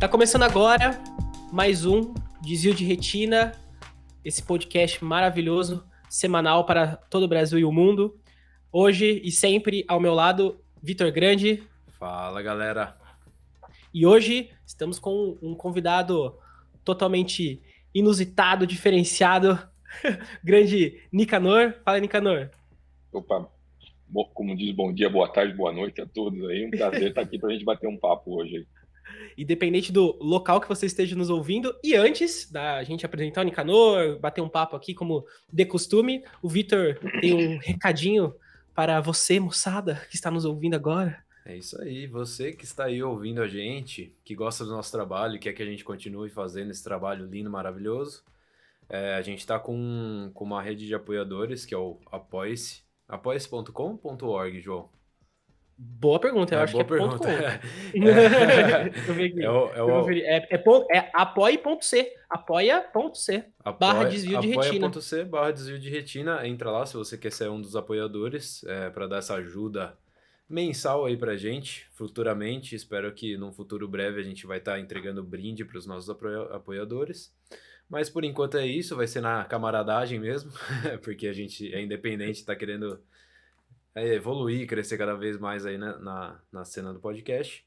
Tá começando agora mais um Desvio de Retina, esse podcast maravilhoso, semanal para todo o Brasil e o mundo. Hoje e sempre ao meu lado, Vitor Grande. Fala, galera. E hoje estamos com um convidado totalmente inusitado, diferenciado, grande Nicanor. Fala, Nicanor. Opa, como diz, bom dia, boa tarde, boa noite a todos aí. Um prazer estar aqui para a gente bater um papo hoje aí. Independente do local que você esteja nos ouvindo. E antes da gente apresentar o Nicanor, bater um papo aqui como de costume, o Vitor tem um recadinho para você, moçada, que está nos ouvindo agora. É isso aí, você que está aí ouvindo a gente, que gosta do nosso trabalho, quer que a gente continue fazendo esse trabalho lindo, maravilhoso, a gente está com uma rede de apoiadores, que é o Apoia-se, apoia-se.com.org, João. Boa pergunta, eu acho boa que é pergunta. ponto Deixa eu ver aqui. É apoia.c, apoia.c, barra desvio de retina. Apoia.c, barra desvio de retina, entra lá se você quer ser um dos apoiadores, para dar essa ajuda mensal aí pra gente, futuramente. Espero que num futuro breve a gente vai estar entregando brinde para os nossos apoiadores. Mas por enquanto é isso, vai ser na camaradagem mesmo, porque a gente é independente, está querendo evoluir, crescer cada vez mais aí na cena do podcast.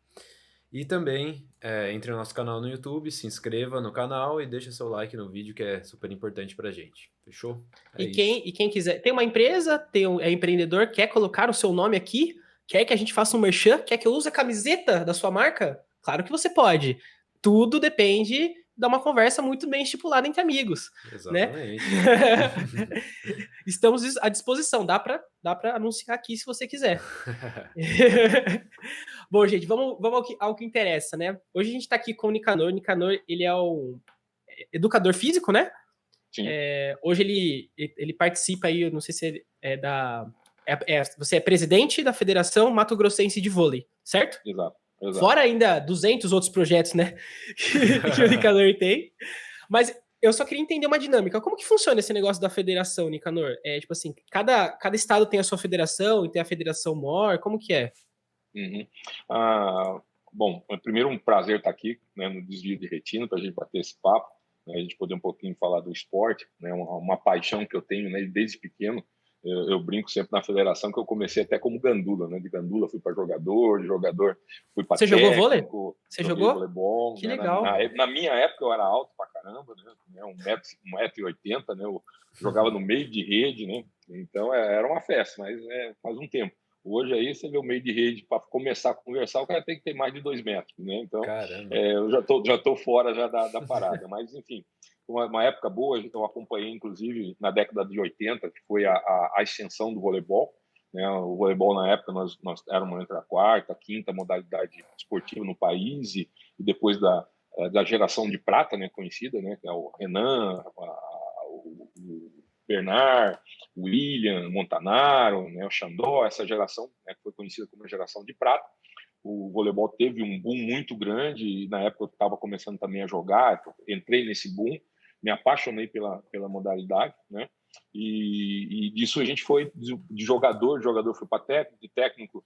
E também entre no nosso canal no YouTube, se inscreva no canal e deixa seu like no vídeo, que é super importante pra gente. Fechou? E quem quiser, tem uma empresa, é empreendedor, quer colocar o seu nome aqui, quer que a gente faça um merchan, quer que eu use a camiseta da sua marca? Claro que você pode. Tudo depende de uma conversa muito bem estipulada entre amigos. Exatamente. Né? Estamos à disposição, dá pra anunciar aqui se você quiser. Bom, gente, vamos ao que interessa, né? Hoje a gente tá aqui com o Nicanor. Nicanor, ele é um educador físico, né? Sim. Hoje ele participa aí, eu não sei se você é presidente da Federação Mato Grossense de Vôlei, certo? Exato. Fora ainda 200 outros projetos, né, que o Nicanor tem. Mas eu só queria entender uma dinâmica. Como que funciona esse negócio da federação, Nicanor? Tipo assim, cada estado tem a sua federação e tem a federação maior, como que é? Uhum. Bom, primeiro um prazer estar aqui, né, no Desvio de Retina, para a gente bater esse papo, né, a gente poder um pouquinho falar do esporte, né, uma paixão que eu tenho, né, desde pequeno. Eu brinco sempre na federação que eu comecei até como gandula, né? De gandula fui para jogador, de jogador fui para técnico. Você jogou vôlei? Você jogou? Voleibol. Que né? legal. Na minha época eu era alto pra caramba, né? 1,80 m, né? Eu jogava no meio de rede, né? Então era uma festa, mas faz um tempo. Hoje aí você vê o meio de rede, para começar a conversar, o cara tem que ter mais de 2 metros, né? Então eu já tô fora já da parada, mas enfim. Uma época boa, eu acompanhei, inclusive, na década de 80, que foi a ascensão do voleibol. Né? O voleibol, na época, nós éramos entre a quarta, a quinta modalidade esportiva no país, e depois da geração de prata, né, conhecida, né, que é o Renan, o Bernard, o William, Montanaro, né, o Xandó, essa geração, né, que foi conhecida como a geração de prata. O voleibol teve um boom muito grande, e na época eu estava começando também a jogar, entrei nesse boom, me apaixonei pela modalidade, né? E disso a gente foi de jogador foi para técnico, de técnico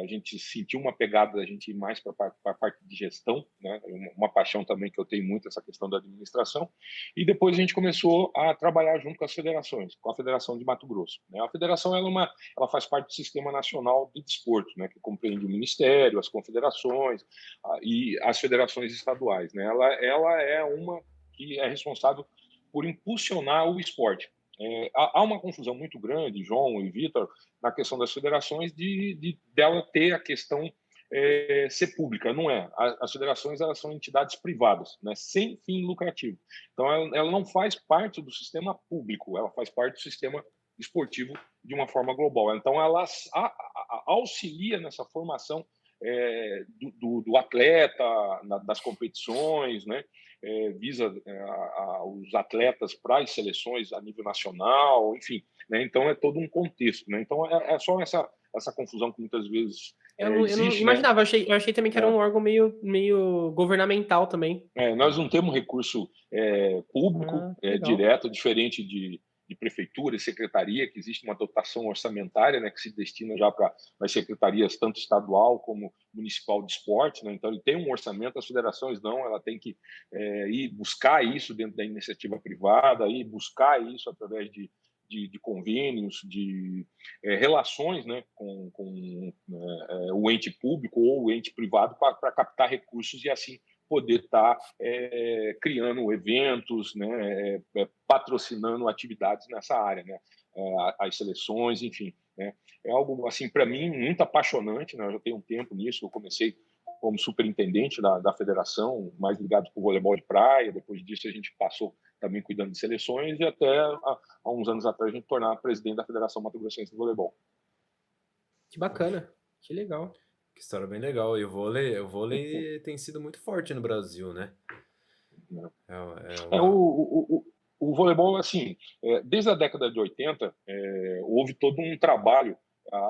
a gente sentiu uma pegada da gente ir mais para a parte de gestão, né? Uma paixão também que eu tenho muito, essa questão da administração. E depois a gente começou a trabalhar junto com as federações, com a Federação de Mato Grosso, né? A federação ela faz parte do Sistema Nacional de Desporto, né? Que compreende o Ministério, as confederações e as federações estaduais, né? Ela é uma que é responsável por impulsionar o esporte. Há uma confusão muito grande, João e Vitor, na questão das federações dela ter a questão ser pública. Não é. As federações elas são entidades privadas, né, sem fim lucrativo. Então, ela não faz parte do sistema público, ela faz parte do sistema esportivo de uma forma global. Então, ela auxilia nessa formação do atleta, das competições, né? Visa os atletas para as seleções a nível nacional, enfim, né? Então é todo um contexto, né? Então é só essa confusão que muitas vezes existe, eu não imaginava, né? Eu achei também que era um órgão meio governamental também. Nós não temos recurso público direto, diferente de prefeitura e secretaria, que existe uma dotação orçamentária, né, que se destina já para as secretarias, tanto estadual como municipal de esporte, né? Então ele tem um orçamento, as federações não, ela tem que ir buscar isso dentro da iniciativa privada, ir buscar isso através de convênios, de relações, né, com o ente público ou o ente privado para captar recursos e assim poder estar criando eventos, né, patrocinando atividades nessa área, né, as seleções, enfim. Né, é algo, assim, para mim, muito apaixonante. Né, eu já tenho um tempo nisso, eu comecei como superintendente da federação, mais ligado com o voleibol de praia, depois disso a gente passou também cuidando de seleções e até há uns anos atrás a gente tornar presidente da Federação Mato Grossense de Voleibol. Que bacana, que legal. Que história bem legal. E o vôlei tem sido muito forte no Brasil, né? O voleibol, assim, desde a década de 80, houve todo um trabalho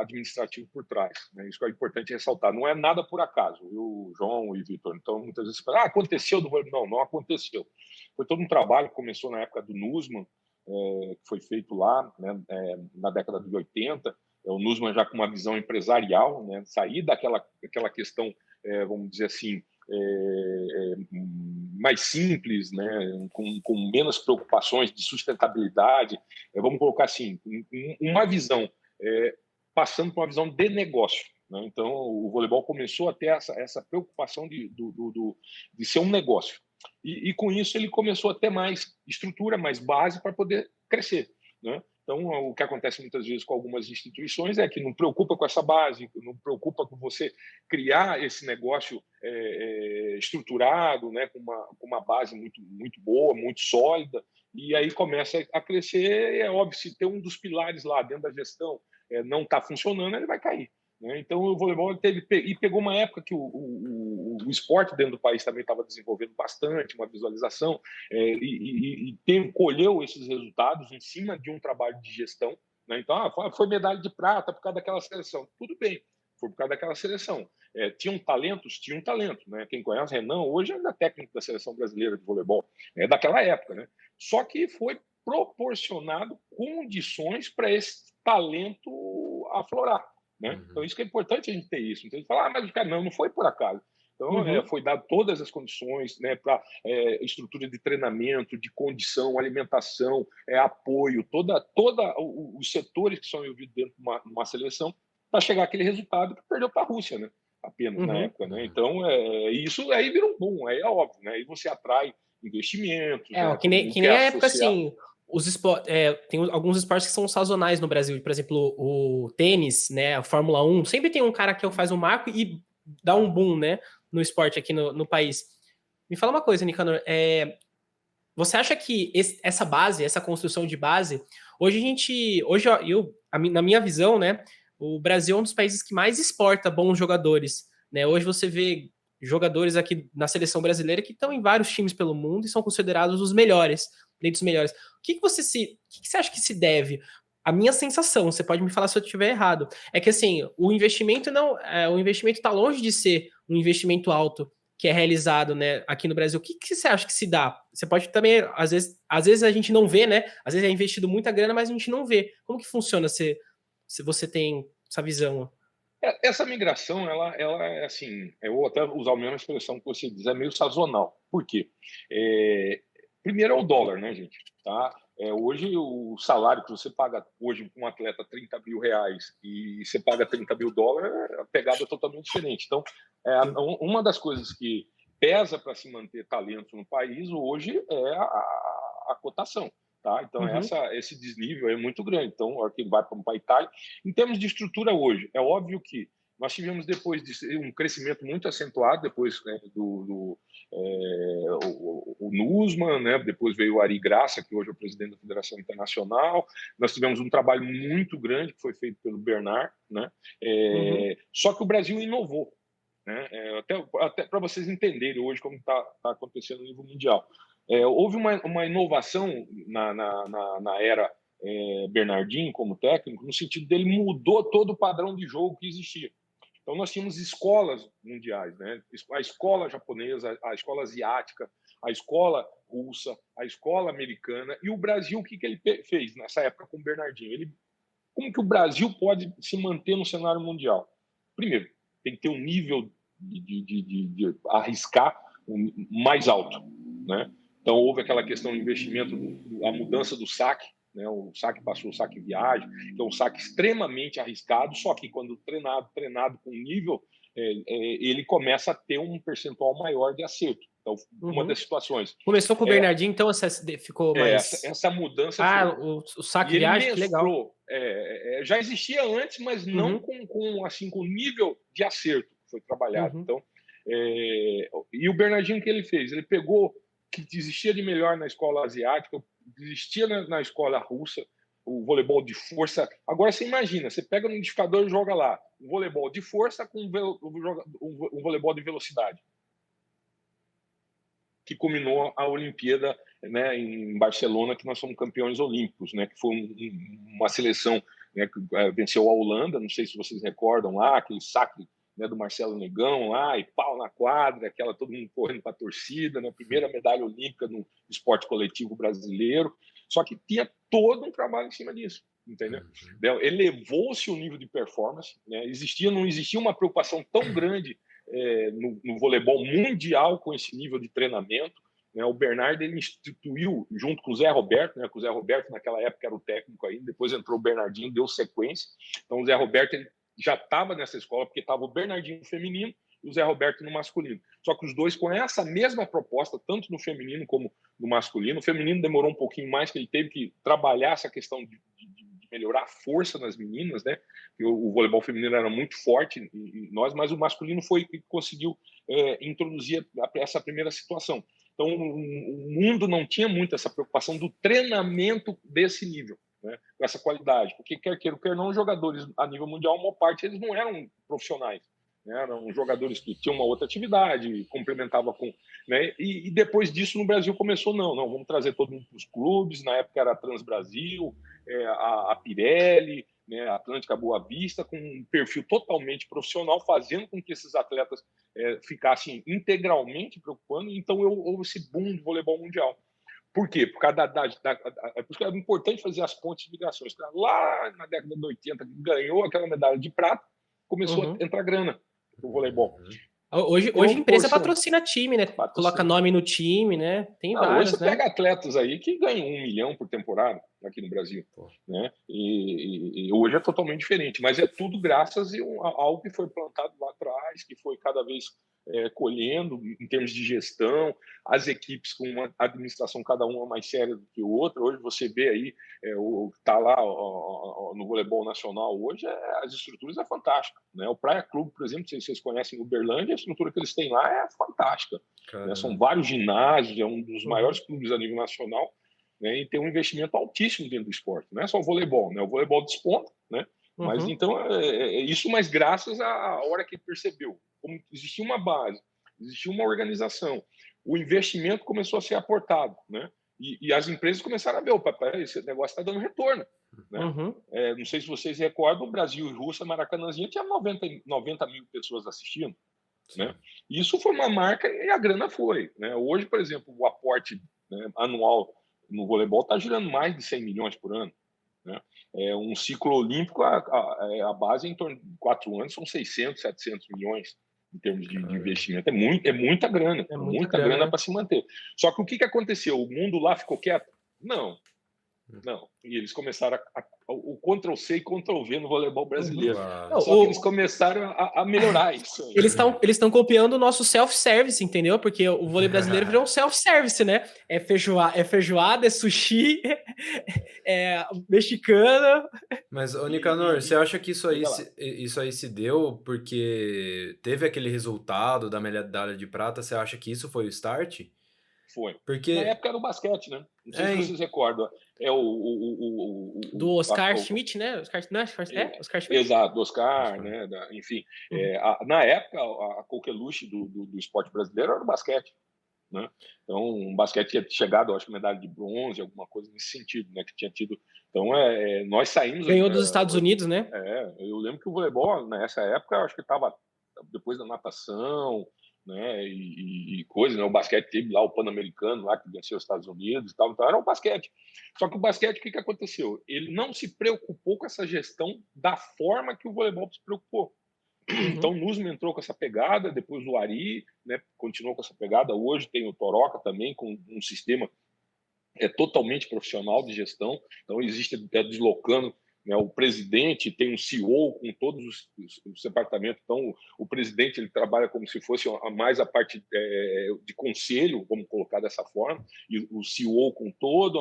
administrativo por trás. Né? Isso que é importante ressaltar. Não é nada por acaso, o João e Vitor. Então, muitas vezes, aconteceu do voleibol. Não aconteceu. Foi todo um trabalho que começou na época do Nussmann, que foi feito lá, né, na década de 80. O Nussmann já com uma visão empresarial, né, sair daquela questão, vamos dizer assim, mais simples, né, com menos preocupações de sustentabilidade, vamos colocar assim, uma visão, passando por uma visão de negócio. Né? Então, o voleibol começou a ter essa preocupação de ser um negócio. E com isso ele começou a ter mais estrutura, mais base para poder crescer. Né? Então, o que acontece muitas vezes com algumas instituições é que não preocupa com essa base, não preocupa com você criar esse negócio estruturado, né, com uma base muito, muito boa, muito sólida, e aí começa a crescer. É óbvio, se tem um dos pilares lá dentro da gestão não está funcionando, ele vai cair. Né? Então, o voleibol pegou uma época que o esporte dentro do país também estava desenvolvendo bastante, uma visualização, colheu esses resultados em cima de um trabalho de gestão. Né? Então, foi medalha de prata por causa daquela seleção. Tudo bem, foi por causa daquela seleção. Tinham talentos? Tinham talento. Né? Quem conhece Renan, hoje é técnico da seleção brasileira de voleibol, daquela época. Né? Só que foi proporcionado condições para esse talento aflorar. Né? Uhum. Então, isso que é importante a gente ter isso. Então, a gente fala, mas cara, não foi por acaso. Então, foi dado todas as condições, né, para estrutura de treinamento, de condição, alimentação, apoio, toda os setores que são envolvidos dentro de uma seleção para chegar àquele resultado que perdeu para a Rússia, né? Apenas na época. Né? Então, isso aí vira um boom, aí é óbvio. Né? Aí você atrai investimentos. Né? Que nem a época, assim... tem alguns esportes que são sazonais no Brasil, por exemplo, o tênis, né, a Fórmula 1, sempre tem um cara que faz um marco e dá um boom, né, no esporte aqui no país. Me fala uma coisa, Nicanor, você acha que essa base, essa construção de base, na minha visão, né, o Brasil é um dos países que mais exporta bons jogadores, né, hoje você vê jogadores aqui na seleção brasileira que estão em vários times pelo mundo e são considerados os melhores, dentre os melhores. O que você acha que se deve? A minha sensação, você pode me falar se eu estiver errado, é que assim, o investimento está longe de ser um investimento alto que é realizado, né, aqui no Brasil. O que você acha que se dá? Você pode também, às vezes a gente não vê, né? Às vezes é investido muita grana, mas a gente não vê. Como que funciona se você tem essa visão? Essa migração, ela é assim, eu vou até usar a mesma expressão que você diz, é meio sazonal. Por quê? Primeiro é o dólar, né, gente? Tá? Hoje, o salário que você paga hoje para um atleta R$30 mil e você paga $30 mil, a pegada é totalmente diferente. Então, uma das coisas que pesa para se manter talento no país hoje é a cotação. Tá? Então, esse desnível é muito grande. Então, a hora que vai para a Itália. Em termos de estrutura hoje, é óbvio que nós tivemos, depois de um crescimento muito acentuado, depois, né, o Nussmann, né, depois veio o Ari Graça, que hoje é o presidente da Federação Internacional. Nós tivemos um trabalho muito grande que foi feito pelo Bernard. Né? Só que o Brasil inovou. Né? Até para vocês entenderem hoje como está acontecendo no nível mundial. Houve uma inovação na era Bernardinho como técnico, no sentido dele mudou todo o padrão de jogo que existia. Então, nós tínhamos escolas mundiais, né? A escola japonesa, a escola asiática, a escola russa, a escola americana, e o Brasil, o que ele fez nessa época com o Bernardinho? Como que o Brasil pode se manter no cenário mundial? Primeiro, tem que ter um nível de arriscar mais alto, né? Então, houve aquela questão do investimento, a mudança do saque, né? O saque passou o saque viagem, que é um saque extremamente arriscado, só que quando treinado com nível, ele começa a ter um percentual maior de acerto. Então, uma das situações. Começou com o Bernardinho, então ficou mais. Essa mudança. O saque viagem, que legal. Já existia antes, mas não com nível de acerto que foi trabalhado. Então, e o Bernardinho, o que ele fez? Ele pegou o que existia de melhor na escola asiática, existia na escola russa, o voleibol de força. Agora você imagina, você pega no liquidificador e joga lá um voleibol de força com um voleibol de velocidade, que culminou a Olimpíada, né, em Barcelona, que nós somos campeões olímpicos, né, que foi uma seleção, né, que venceu a Holanda, não sei se vocês recordam lá, aquele saque, né, do Marcelo Negão lá, e pau na quadra, todo mundo correndo para a torcida, né, primeira medalha olímpica no esporte coletivo brasileiro, só que tinha todo um trabalho em cima disso, entendeu? Elevou-se o nível de performance, né, não existia uma preocupação tão grande no voleibol mundial com esse nível de treinamento, né? O Bernardo, ele instituiu, junto com o Zé Roberto, né? Que o Zé Roberto naquela época era o técnico ainda, depois entrou o Bernardinho, deu sequência. Então o Zé Roberto, ele já estava nessa escola, porque estava o Bernardinho no feminino e o Zé Roberto no masculino. Só que os dois com essa mesma proposta, tanto no feminino como no masculino. O feminino demorou um pouquinho mais, que ele teve que trabalhar essa questão de melhorar a força nas meninas, né? O voleibol feminino era muito forte em nós, mas o masculino foi que conseguiu introduzir essa primeira situação. Então, o mundo não tinha muito essa preocupação do treinamento desse nível, né? Com essa qualidade, porque quer queira, quer não, os jogadores a nível mundial, uma parte, eles não eram profissionais, né? Eram jogadores que tinham uma outra atividade, complementava com, né? E depois disso, no Brasil começou, não, vamos trazer todo mundo para os clubes. Na época era a Transbrasil, a Pirelli, né, a Atlântica Boa Vista, com um perfil totalmente profissional, fazendo com que esses atletas ficassem integralmente preocupando. Então houve esse boom do voleibol mundial. Por quê? Por causa por isso que é importante fazer as pontes de ligações. Lá na década de 80, ganhou aquela medalha de prata, começou a entrar grana no voleibol. Hoje a empresa patrocina time, né? Coloca nome no time, né? Tem vários, hoje você pega atletas aí que ganham 1 milhão por temporada aqui no Brasil, né? E hoje é totalmente diferente, mas é tudo graças a algo que foi plantado lá atrás, que foi cada vez colhendo em termos de gestão, as equipes com uma administração cada uma mais séria do que outra. Hoje você vê aí o que está lá no voleibol nacional hoje, as estruturas é fantástica, né? O Praia Clube, por exemplo, se vocês conhecem Uberlândia, a estrutura que eles têm lá é fantástica, né? São vários ginásios, é um dos maiores clubes a nível nacional, né? E tem um investimento altíssimo dentro do esporte, não é só o voleibol, né? O voleibol desponta, né? Mas então isso, mas graças à hora que ele percebeu, como existia uma base, existia uma organização, o investimento começou a ser aportado, né? E as empresas começaram a ver, opa, esse negócio está dando retorno, né? Não sei se vocês recordam, o Brasil e Rússia, Maracanãzinha, tinha 90 mil pessoas assistindo, né? Isso foi uma marca e a grana foi, né? Hoje, por exemplo, o aporte, né, anual no voleibol está girando mais de 100 milhões por ano, né? Um ciclo olímpico, a base em torno de 4 anos são 600, 700 milhões em termos de investimento. É muita grana, muita grana para se manter. Só que o que aconteceu? O mundo lá ficou quieto? Não. E eles começaram o Ctrl-C e Ctrl-V no voleibol brasileiro. Só que eles começaram a melhorar isso. Eles estão copiando o nosso self-service, entendeu? Porque o vôlei brasileiro virou um self-service, né? É feijoada, é sushi, é mexicana. Mas, Nicanor, você acha que isso aí se deu porque teve aquele resultado da medalha de prata? Você acha que isso foi o start? Foi. Porque... Na época era o basquete, né? Não sei se vocês recordam. Do Oscar Schmidt, né? Oscar Schmidt? Exato, do Oscar, né? Enfim. Na época, a coqueluche do esporte brasileiro era o basquete, né? Então, um basquete tinha chegado, acho que medalha de bronze, alguma coisa nesse sentido, né? Que tinha tido. Então, nós saímos. Ganhou dos Estados Unidos, né? Eu lembro que o voleibol, nessa época, acho que estava depois da natação, né, e coisa, né, o basquete teve lá o Pan-Americano, lá que venceu os Estados Unidos e tal, então era o basquete. Só que o basquete, o que aconteceu? Ele não se preocupou com essa gestão da forma que o voleibol se preocupou. Então, o Nusman entrou com essa pegada, depois o Ari, né, continuou com essa pegada, hoje tem o Toroca também, com um sistema totalmente profissional de gestão, então existe deslocando, né, o presidente tem um CEO com todos os departamentos, então o presidente ele trabalha como se fosse mais a parte de conselho, vamos colocar dessa forma, e o CEO com todo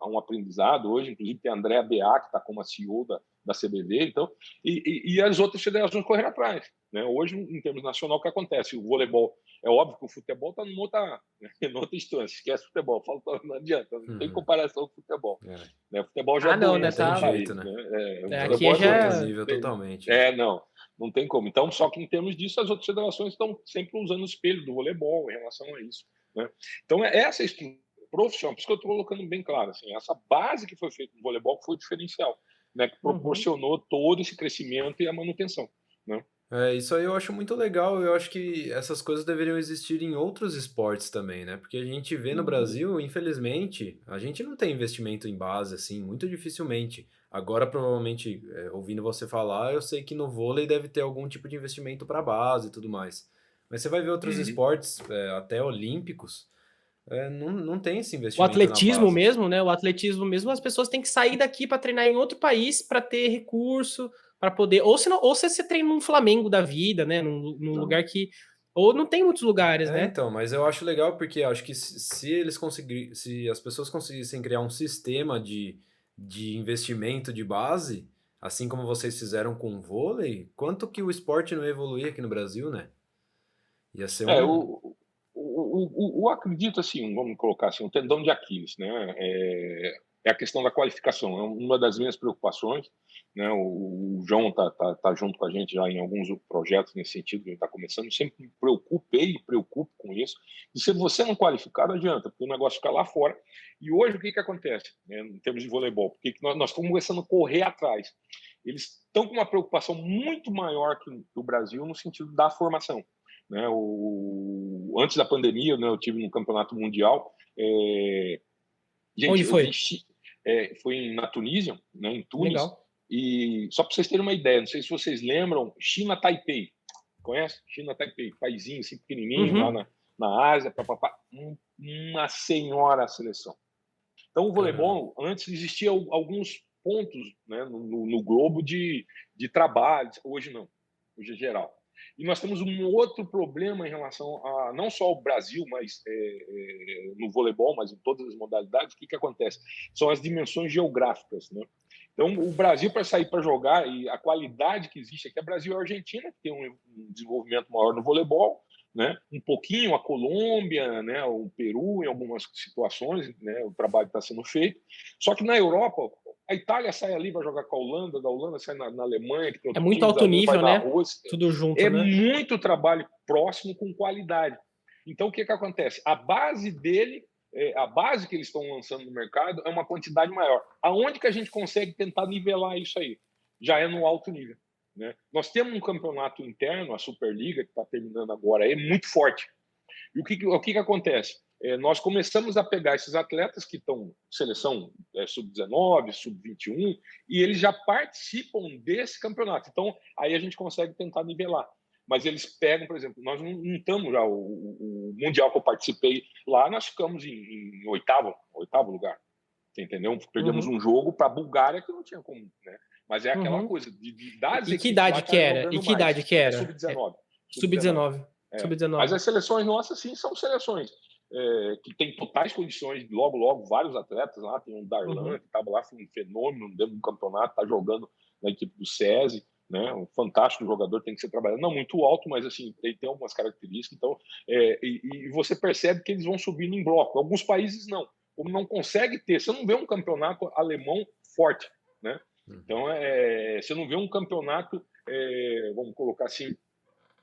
um aprendizado. Hoje, inclusive, tem a Andréa Beá, que está como a CEO da CBV, então, e as outras federações correram atrás. Né? Hoje, em termos nacional, o que acontece? O voleibol, é óbvio que o futebol está numa outra instância, esquece o futebol, não adianta, não tem comparação com o futebol. Né? O futebol já não, né? Tem Tá... jeito, né? Aqui é já... outro nível totalmente. Não tem como. Então, só que em termos disso, as outras federações estão sempre usando o espelho do voleibol em relação a isso. Né? Então, essa estrutura profissional, por isso que eu estou colocando bem claro, assim, essa base que foi feita no voleibol foi o diferencial, né, que proporcionou todo esse crescimento e a manutenção. Né? Isso aí eu acho muito legal, eu acho que essas coisas deveriam existir em outros esportes também, né? Porque a gente vê no Brasil, infelizmente, a gente não tem investimento em base, assim, muito dificilmente. Agora, provavelmente, ouvindo você falar, eu sei que no vôlei deve ter algum tipo de investimento para base e tudo mais. Mas você vai ver outros esportes, até olímpicos, não tem esse O investimento na atletismo base. mesmo, né? O atletismo mesmo, as pessoas têm que sair daqui para treinar em outro país para ter recurso, para poder. Ou se você treina num Flamengo da vida, né? Num lugar que. Ou não tem muitos lugares, né? Então, mas eu acho legal porque acho que se eles conseguirem, se as pessoas conseguissem criar um sistema de investimento de base, assim como vocês fizeram com o vôlei, quanto que o esporte não ia evoluir aqui no Brasil, né? Ia ser eu acredito assim, vamos colocar assim, um tendão de Aquiles, né? É a questão da qualificação, é uma das minhas preocupações, né? O João tá junto com a gente já em alguns projetos nesse sentido que a gente está começando. Eu sempre me preocupei e preocupo com isso. E se você não qualificar, não adianta, porque o negócio fica lá fora. E hoje o que acontece, né, em termos de voleibol? Porque nós estamos começando a correr atrás. Eles estão com uma preocupação muito maior que o Brasil no sentido da formação. Né, antes da pandemia, né, eu tive no campeonato mundial. Gente, Onde foi? Foi na Tunísia, né, em Tunis. Legal. E só para vocês terem uma ideia, não sei se vocês lembram, China Taipei. Conhece? China Taipei, paísinho assim pequenininho lá na Ásia, uma senhora seleção. Então o voleibol antes existia alguns pontos, né, no globo de trabalho, hoje não, hoje é geral. E nós temos um outro problema em relação a não só o Brasil, mas no voleibol, mas em todas as modalidades. O que acontece? São as dimensões geográficas. Né? Então, o Brasil, para sair para jogar, e a qualidade que existe aqui, é Brasil e Argentina, que tem um desenvolvimento maior no voleibol, né? Um pouquinho a Colômbia, né? O Peru, em algumas situações, né? O trabalho está sendo feito. Só que na Europa, a Itália sai ali, vai jogar com a Holanda, da Holanda sai na Alemanha, que tem muito time, alto nível, né? Rússia. Tudo junto, né? Muito trabalho próximo com qualidade. Então, o que acontece? A base dele, a base que eles estão lançando no mercado é uma quantidade maior. Aonde que a gente consegue tentar nivelar isso aí? Já é no alto nível. Né? Nós temos um campeonato interno, a Superliga, que está terminando agora, é muito forte. E o que acontece? Nós começamos a pegar esses atletas que estão seleção sub-19, sub-21, e eles já participam desse campeonato. Então, aí a gente consegue tentar nivelar. Mas eles pegam, por exemplo, nós não estamos já, o Mundial que eu participei lá, nós ficamos em oitavo lugar. Entendeu? Perdemos um jogo para a Bulgária que não tinha como, né? Mas é aquela coisa das equipes. Que idade que era? E que idade que era? Sub-19. Sub-19. Mas as seleções nossas, sim, são seleções que têm totais condições. Logo, vários atletas lá. Tem um Darlan, que estava lá, foi um fenômeno dentro do campeonato, está jogando na equipe do SESI. Né? Um fantástico jogador, tem que ser trabalhado. Não muito alto, mas assim, tem algumas características. Então, e você percebe que eles vão subindo em bloco. Alguns países não. Como não consegue ter, você não vê um campeonato alemão forte, né? Então, você não vê um campeonato, vamos colocar assim,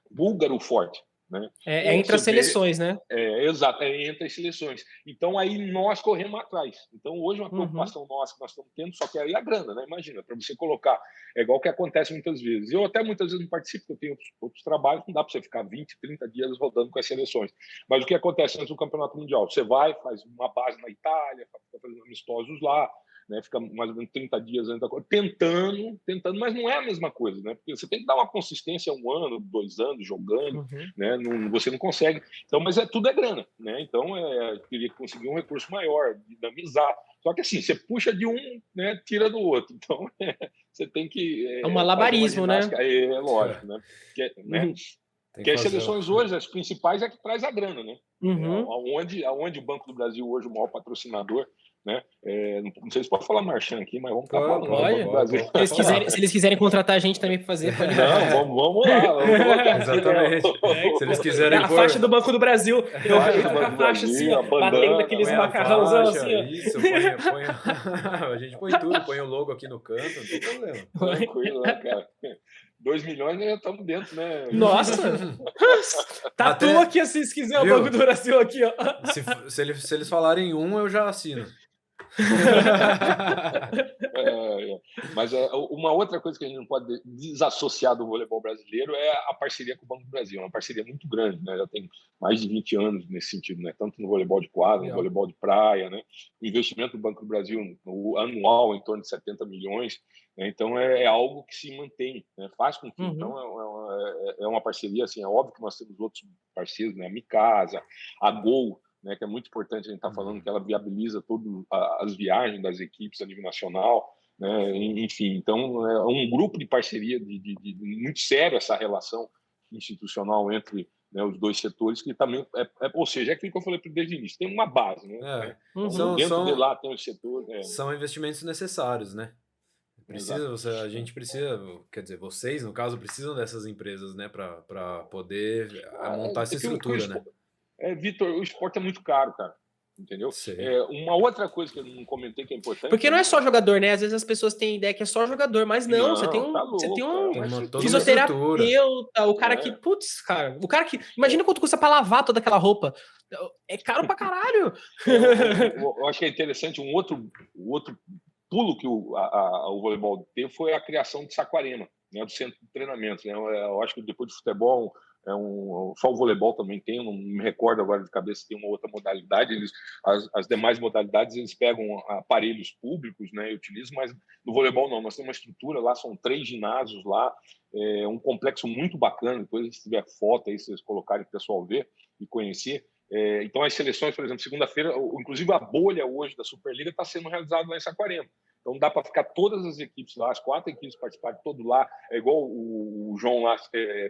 búlgaro forte. né? Entre as seleções, né? Exato, entre as seleções. Então, aí nós corremos atrás. Então, hoje, uma preocupação nossa que nós estamos tendo, só que aí a grana, né? Imagina, para você colocar, é igual que acontece muitas vezes. Eu até muitas vezes não participo, porque eu tenho outros trabalhos, não dá para você ficar 20, 30 dias rodando com as seleções. Mas o que acontece antes do Campeonato Mundial? Você vai, faz uma base na Itália, fica fazendo amistosos lá, né, fica mais ou menos 30 dias antes da coisa, tentando, mas não é a mesma coisa, né? Porque você tem que dar uma consistência 1 ano, 2 anos jogando, né? Você não consegue. Então, mas tudo é grana, né? Então, queria conseguir um recurso maior, dinamizar. Só que assim, você puxa de um, né, tira do outro. Então, você tem que É um malabarismo, né? É lógico, né? Porque as seleções hoje, as principais, é que traz a grana, né? Aonde o Banco do Brasil hoje, o maior patrocinador, né? Não sei se pode falar Marchand aqui, mas vamos estar falando. Pode. Se eles quiserem contratar a gente também para fazer, pode. Não, vamos lá. Vamos colocar. Exatamente. Se eles quiserem a faixa do Banco do Brasil. A faixa assim, ó, batendo aqueles macarrãozão assim, ó. Isso, põe a gente põe tudo, põe o logo aqui no canto, não tem problema. Tranquilo, né, cara? 2 milhões nós já estamos dentro, né? Nossa! Tatua aqui assim, se quiser, o Banco do Brasil aqui, ó. Se eles falarem eu já assino. Mas uma outra coisa que a gente não pode desassociar do voleibol brasileiro é a parceria com o Banco do Brasil. É uma parceria muito grande, né? Já tem mais de 20 anos nesse sentido, né? Tanto no voleibol de quadra, no voleibol de praia, né? O investimento do Banco do Brasil no anual em torno de 70 milhões, né? Então é algo que se mantém, né? Faz com que então é uma parceria, assim, é óbvio que nós temos outros parceiros, né? A Micasa, a Gol, né, que é muito importante a gente estar falando que ela viabiliza todas as viagens das equipes a nível nacional, né, enfim, então é um grupo de parceria de muito sério essa relação institucional entre, né, os dois setores, que também ou seja, é aquilo que eu falei desde o início, tem uma base, né? Dentro de lá tem os setores. São investimentos necessários, né? A gente precisa, quer dizer, vocês, no caso, precisam dessas empresas, né, para poder montar essa estrutura, né? Vitor, o esporte é muito caro, cara. Entendeu? Uma outra coisa que eu não comentei que é importante. Porque não é só jogador, né? Às vezes as pessoas têm ideia que é só jogador, mas não, você tem um fisioterapeuta, o cara que. Putz, cara. O cara que. Imagina quanto custa pra lavar toda aquela roupa. É caro pra caralho. Eu acho que é interessante. O outro pulo que o voleibol teve foi a criação de Saquarema, né, do centro de treinamento. Né? Eu acho que depois de futebol. Só o voleibol também tem, não me recordo agora de cabeça, tem uma outra modalidade. As demais modalidades eles pegam aparelhos públicos, né, e utilizam, mas no voleibol não. Nós temos uma estrutura lá, são 3 ginásios lá, um complexo muito bacana. Depois, se tiver foto aí, se vocês colocarem para o pessoal ver e conhecer. Então, as seleções, por exemplo, segunda-feira, inclusive a bolha hoje da Superliga está sendo realizada lá em Saquarema. Então dá para ficar todas as equipes lá, as 4 equipes participarem todo lá. É igual o João lá.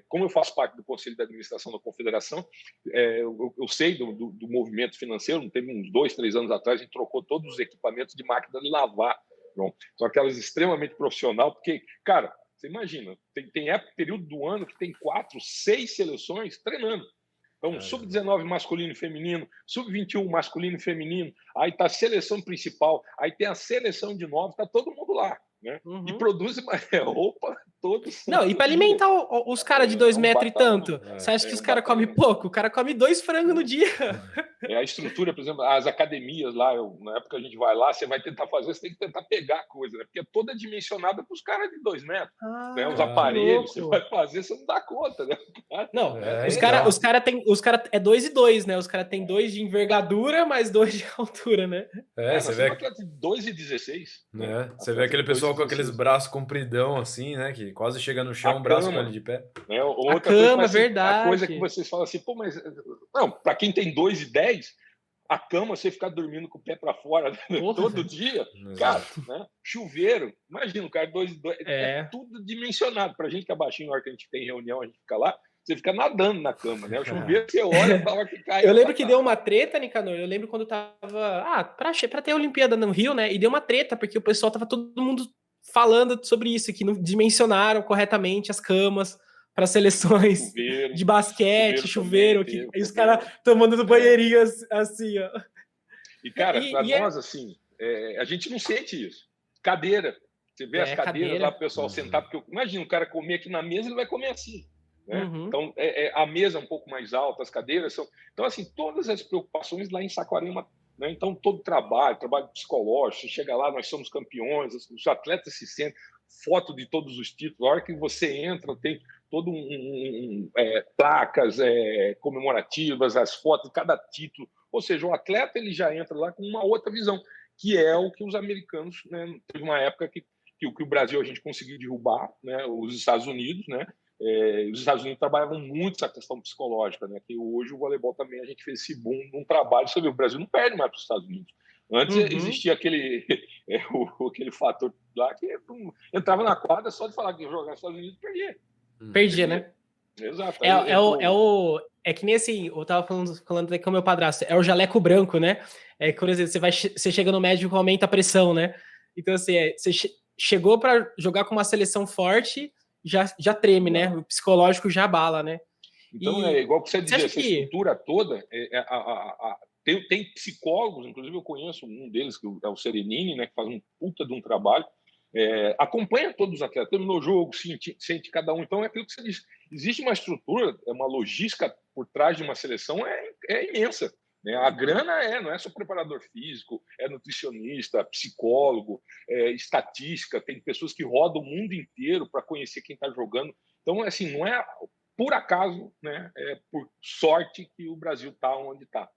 Como eu faço parte do Conselho de Administração da Confederação, eu sei do movimento financeiro. Teve uns 2, 3 anos atrás, a gente trocou todos os equipamentos de máquina de lavar. João. São aquelas extremamente profissional, porque, cara, você imagina, tem período do ano que tem 4, 6 seleções treinando. Então, sub-19 masculino e feminino, sub-21 masculino e feminino, aí tá a seleção principal, aí tem a seleção de 9, tá todo mundo lá, né? E produz roupa todos. Não, e para alimentar os caras de 2 metros e tanto, você acha que os caras comem pouco? O cara come 2 frangos no dia. A estrutura, por exemplo, as academias lá, na época que a gente vai lá, você vai tentar fazer, você tem que tentar pegar a coisa, né? Porque é toda dimensionada para os caras de 2 metros. Né? Os aparelhos, você vai fazer, você não dá conta, né? Não, os caras é 2 e 2, né? Os caras têm 2 de envergadura, mais 2 de altura, né? Você vê 2 e 16. Né? Você vê aquele pessoal com aqueles braços compridão, assim, né? Que quase chega no chão, o braço com ele de pé. A cama, verdade. A coisa que vocês falam assim, pô, mas... Não, para quem tem 2 e 10, a cama, você ficar dormindo com o pé para fora todo dia, cara, né? Chuveiro, imagina, o cara 2 e 2, é tudo dimensionado. Pra gente que é baixinho, na hora que a gente tem reunião, a gente fica lá, você fica nadando na cama, né? O chuveiro, você olha, fala que cai. Eu lembro que deu uma treta, Nicanor. Eu lembro quando tava. Pra ter a Olimpíada no Rio, né? E deu uma treta, porque o pessoal tava todo mundo falando sobre isso, que não dimensionaram corretamente as camas para seleções chuveiro, de basquete, chuveiro. E os caras tomando no banheirinho assim, ó. E, cara, para nós, assim, a gente não sente isso. Cadeira. Você vê as cadeiras lá, o pessoal sentar, porque imagina, o cara comer aqui na mesa, ele vai comer assim. né? Uhum. Então, a mesa é um pouco mais alta, as cadeiras são... Então, assim, todas as preocupações lá em Saquarema, né? Então, todo trabalho psicológico, você chega lá, nós somos campeões, os atletas se sentem, foto de todos os títulos, a hora que você entra, tem todo placas comemorativas, as fotos de cada título, ou seja, o atleta ele já entra lá com uma outra visão, que é o que os americanos, né? Teve uma época que o Brasil a gente conseguiu derrubar, né? Os Estados Unidos, né? Os Estados Unidos trabalhavam muito essa questão psicológica, né? Que hoje o voleibol também a gente fez esse boom num trabalho. Você vê, o Brasil não perde mais para os Estados Unidos. Antes existia aquele fator lá que entrava na quadra só de falar que ia jogar nos Estados Unidos perdia. Perdia, né? Exato. É que nem assim, eu tava falando com o meu padrasto, é o jaleco branco, né? Por exemplo, você chega no médico, aumenta a pressão, né? Então, assim, você chegou para jogar com uma seleção forte, já treme, né? O psicológico já abala, né? Então, é igual que você dizia, essa que... estrutura toda, tem psicólogos, inclusive eu conheço um deles, que é o Serenini, né, que faz um puta de um trabalho, acompanha todos os atletas, terminou o jogo, sente cada um. Então, é aquilo que você diz, existe uma estrutura, uma logística por trás de uma seleção imensa. Né? A grana não é só preparador físico, é nutricionista, psicólogo, estatística, tem pessoas que rodam o mundo inteiro para conhecer quem está jogando. Então, assim, não é por acaso, né? É por sorte que o Brasil está onde está.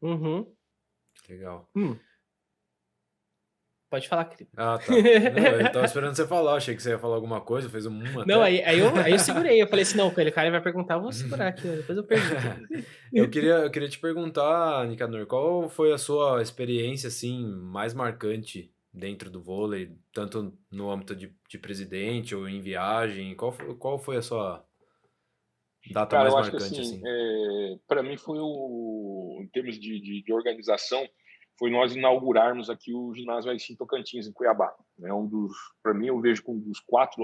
Uhum. Legal. Pode falar, querido. Ah, tá. Não, eu tava esperando você falar, achei que você ia falar alguma coisa, fez uma Não, até. aí eu segurei, eu falei assim, não, aquele cara vai perguntar, eu vou segurar aqui, depois eu pergunto. Eu queria te perguntar, Nicanor, qual foi a sua experiência, assim, mais marcante dentro do vôlei, tanto no âmbito de presidente ou em viagem, qual foi a sua data Cara, mais eu acho que marcante, assim, assim? para mim foi em termos de organização, foi nós inaugurarmos aqui o ginásio Aicim Tocantins, em Cuiabá. É para mim, eu vejo como um dos 4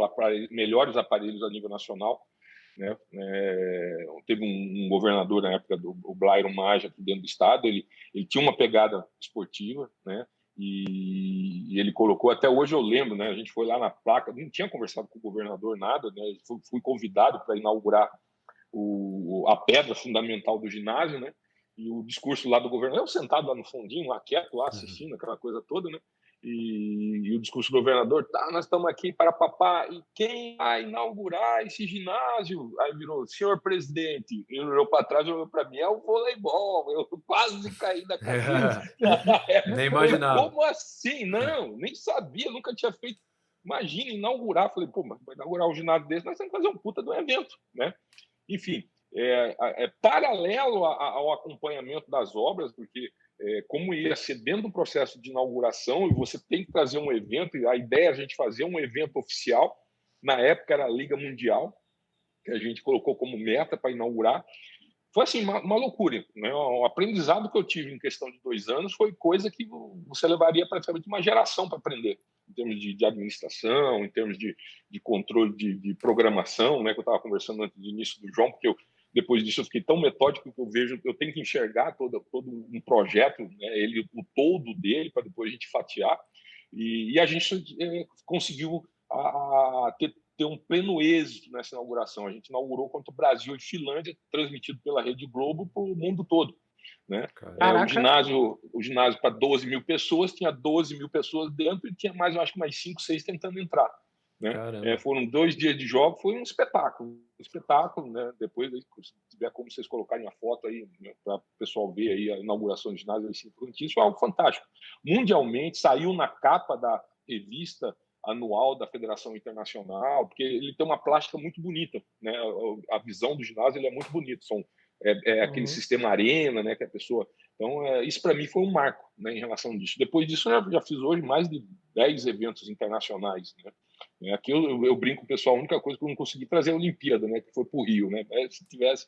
melhores aparelhos a nível nacional. Né? Teve um governador na época, o Blairon Maggi, aqui dentro do estado, ele tinha uma pegada esportiva, né? E ele colocou, até hoje eu lembro, né? A gente foi lá na placa, não tinha conversado com o governador nada, né? Fui convidado para inaugurar a pedra fundamental do ginásio, né? E o discurso lá do governo, eu sentado lá no fundinho, lá quieto, lá assistindo aquela coisa toda, né? E o discurso do governador, tá, nós estamos aqui para papá, e quem vai inaugurar esse ginásio? Aí virou, senhor presidente, ele olhou para trás, olhou para mim, é o voleibol, eu quase caí da cadeira. Nem imaginava. Como assim? Não, nem sabia, nunca tinha feito. Imagina inaugurar, falei, pô, mas vai inaugurar um ginásio desse, nós temos que fazer um puta do evento, né? Enfim, paralelo ao acompanhamento das obras, porque como ia ser dentro do processo de inauguração, e você tem que trazer um evento, e a ideia é a gente fazer um evento oficial, na época era a Liga Mundial, que a gente colocou como meta para inaugurar. Foi assim, uma loucura. Né? O aprendizado que eu tive em questão de 2 anos foi coisa que você levaria praticamente uma geração para aprender, em termos de administração, em termos de controle de programação, né? Que eu estava conversando antes do início do João, porque depois disso eu fiquei tão metódico que eu tenho que enxergar todo um projeto, né? O todo dele, para depois a gente fatiar. E a gente conseguiu ter um pleno êxito nessa inauguração. A gente inaugurou contra o Brasil e Finlândia, transmitido pela Rede Globo para o mundo todo. Né? O ginásio para 12 mil pessoas, tinha 12 mil pessoas dentro e tinha mais, eu acho que mais 5, 6 tentando entrar. Né? Foram 2 dias de jogo, foi um espetáculo. Né? Depois, se tiver como vocês colocarem a foto aí, né, para o pessoal ver aí a inauguração do ginásio, isso foi algo fantástico. Mundialmente, saiu na capa da revista anual da Federação Internacional, porque ele tem uma plástica muito bonita, né? A visão do ginásio ele é muito bonito, aquele sistema arena, né? Que a pessoa... Então, isso para mim foi um marco, né, em relação disso. Depois disso, eu já fiz hoje mais de 10 eventos internacionais, né? Aqui eu brinco com o pessoal, a única coisa que eu não consegui trazer é a Olimpíada, né? Que foi para o Rio, né? Se tivesse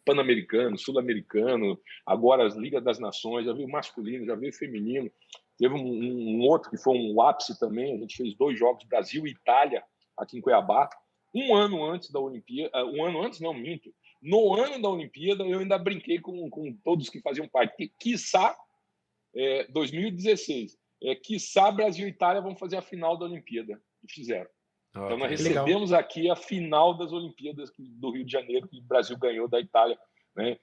Pan-Americano, Sul-Americano, agora as Ligas das Nações, já veio masculino, já veio feminino. Teve um outro que foi um ápice também, a gente fez 2 jogos, Brasil e Itália, aqui em Cuiabá, um ano antes da Olimpíada, um ano antes não, minto, no ano da Olimpíada eu ainda brinquei com todos que faziam parte, que quiçá 2016, quiçá Brasil e Itália vão fazer a final da Olimpíada, e fizeram. Então, nós que legal. recebemos aqui a final das Olimpíadas do Rio de Janeiro, que o Brasil ganhou da Itália, né?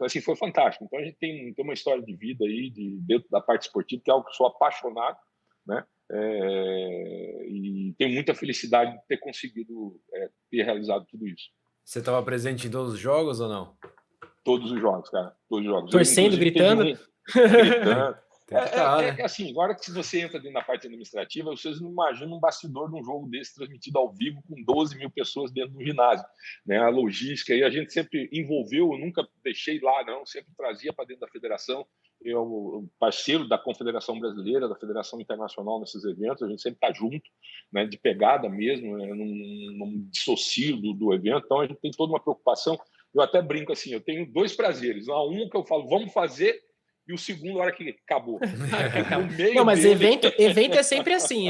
Assim, foi fantástico. Então, a gente tem uma história de vida aí, dentro da parte esportiva, que é algo que eu sou apaixonado, né? E tenho muita felicidade de ter conseguido ter realizado tudo isso. Você estava presente em todos os jogos ou não? Todos os jogos, cara. Todos os jogos. Torcendo, gritando? Gritando. Tem que tá, né? Assim, agora que você entra dentro da parte administrativa, vocês não imaginam um bastidor de um jogo desse transmitido ao vivo com 12 mil pessoas dentro do ginásio, né? A logística, e a gente sempre envolveu, eu nunca deixei lá, não, sempre trazia para dentro da federação. Eu, parceiro da Confederação Brasileira, da Federação Internacional nesses eventos, a gente sempre está junto, né, de pegada mesmo, né, não dissocio do evento, então a gente tem toda uma preocupação. Eu até brinco assim, eu tenho 2 prazeres, um que eu falo, vamos fazer, e o segundo, a hora que acabou. Não, mas evento é sempre assim,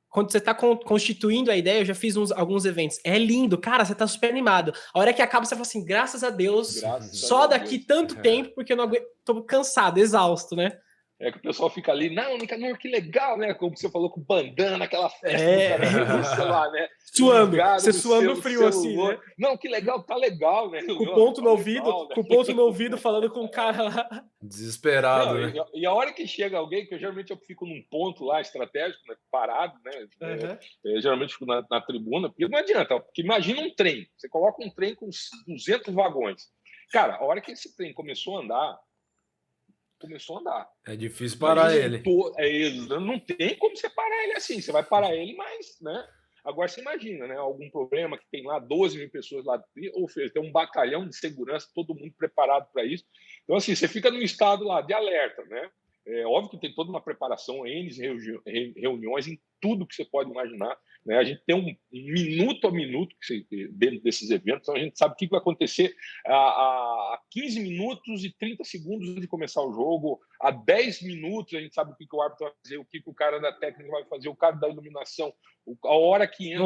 quando você está constituindo a ideia, eu já fiz alguns eventos. É lindo, cara, você tá super animado. A hora que acaba, você fala assim, graças a Deus, só daqui tanto tempo, porque eu não aguento, tô cansado, exausto, né? Que o pessoal fica ali, não, Nicanor, que legal, né? Como você falou, com bandana, aquela festa do cara, lá, né? Suando, ligado você suando frio assim, né? Não, que legal, tá legal, né? Com o ponto no ouvido, né? Com o ponto no ouvido, falando com o cara lá. Desesperado, né? E a hora que chega alguém, que geralmente eu fico num ponto lá estratégico, né, parado, né? Geralmente fico na tribuna, porque não adianta, porque imagina um trem, você coloca um trem com 200 vagões. Cara, a hora que esse trem começou a andar, é difícil parar ele. Não tem como você parar ele assim. Você vai parar ele, mas, né? Agora você imagina, né? Algum problema que tem lá 12 mil pessoas lá, ou seja, tem um batalhão de segurança, todo mundo preparado para isso. Então, assim, você fica num estado lá de alerta, né? É óbvio que tem toda uma preparação, N reuniões em tudo que você pode imaginar, né? A gente tem um minuto a minuto dentro desses eventos, então a gente sabe o que vai acontecer a 15 minutos e 30 segundos de começar o jogo, a 10 minutos a gente sabe o que o árbitro vai fazer, o que o cara da técnica vai fazer, o cara da iluminação, a hora que entra...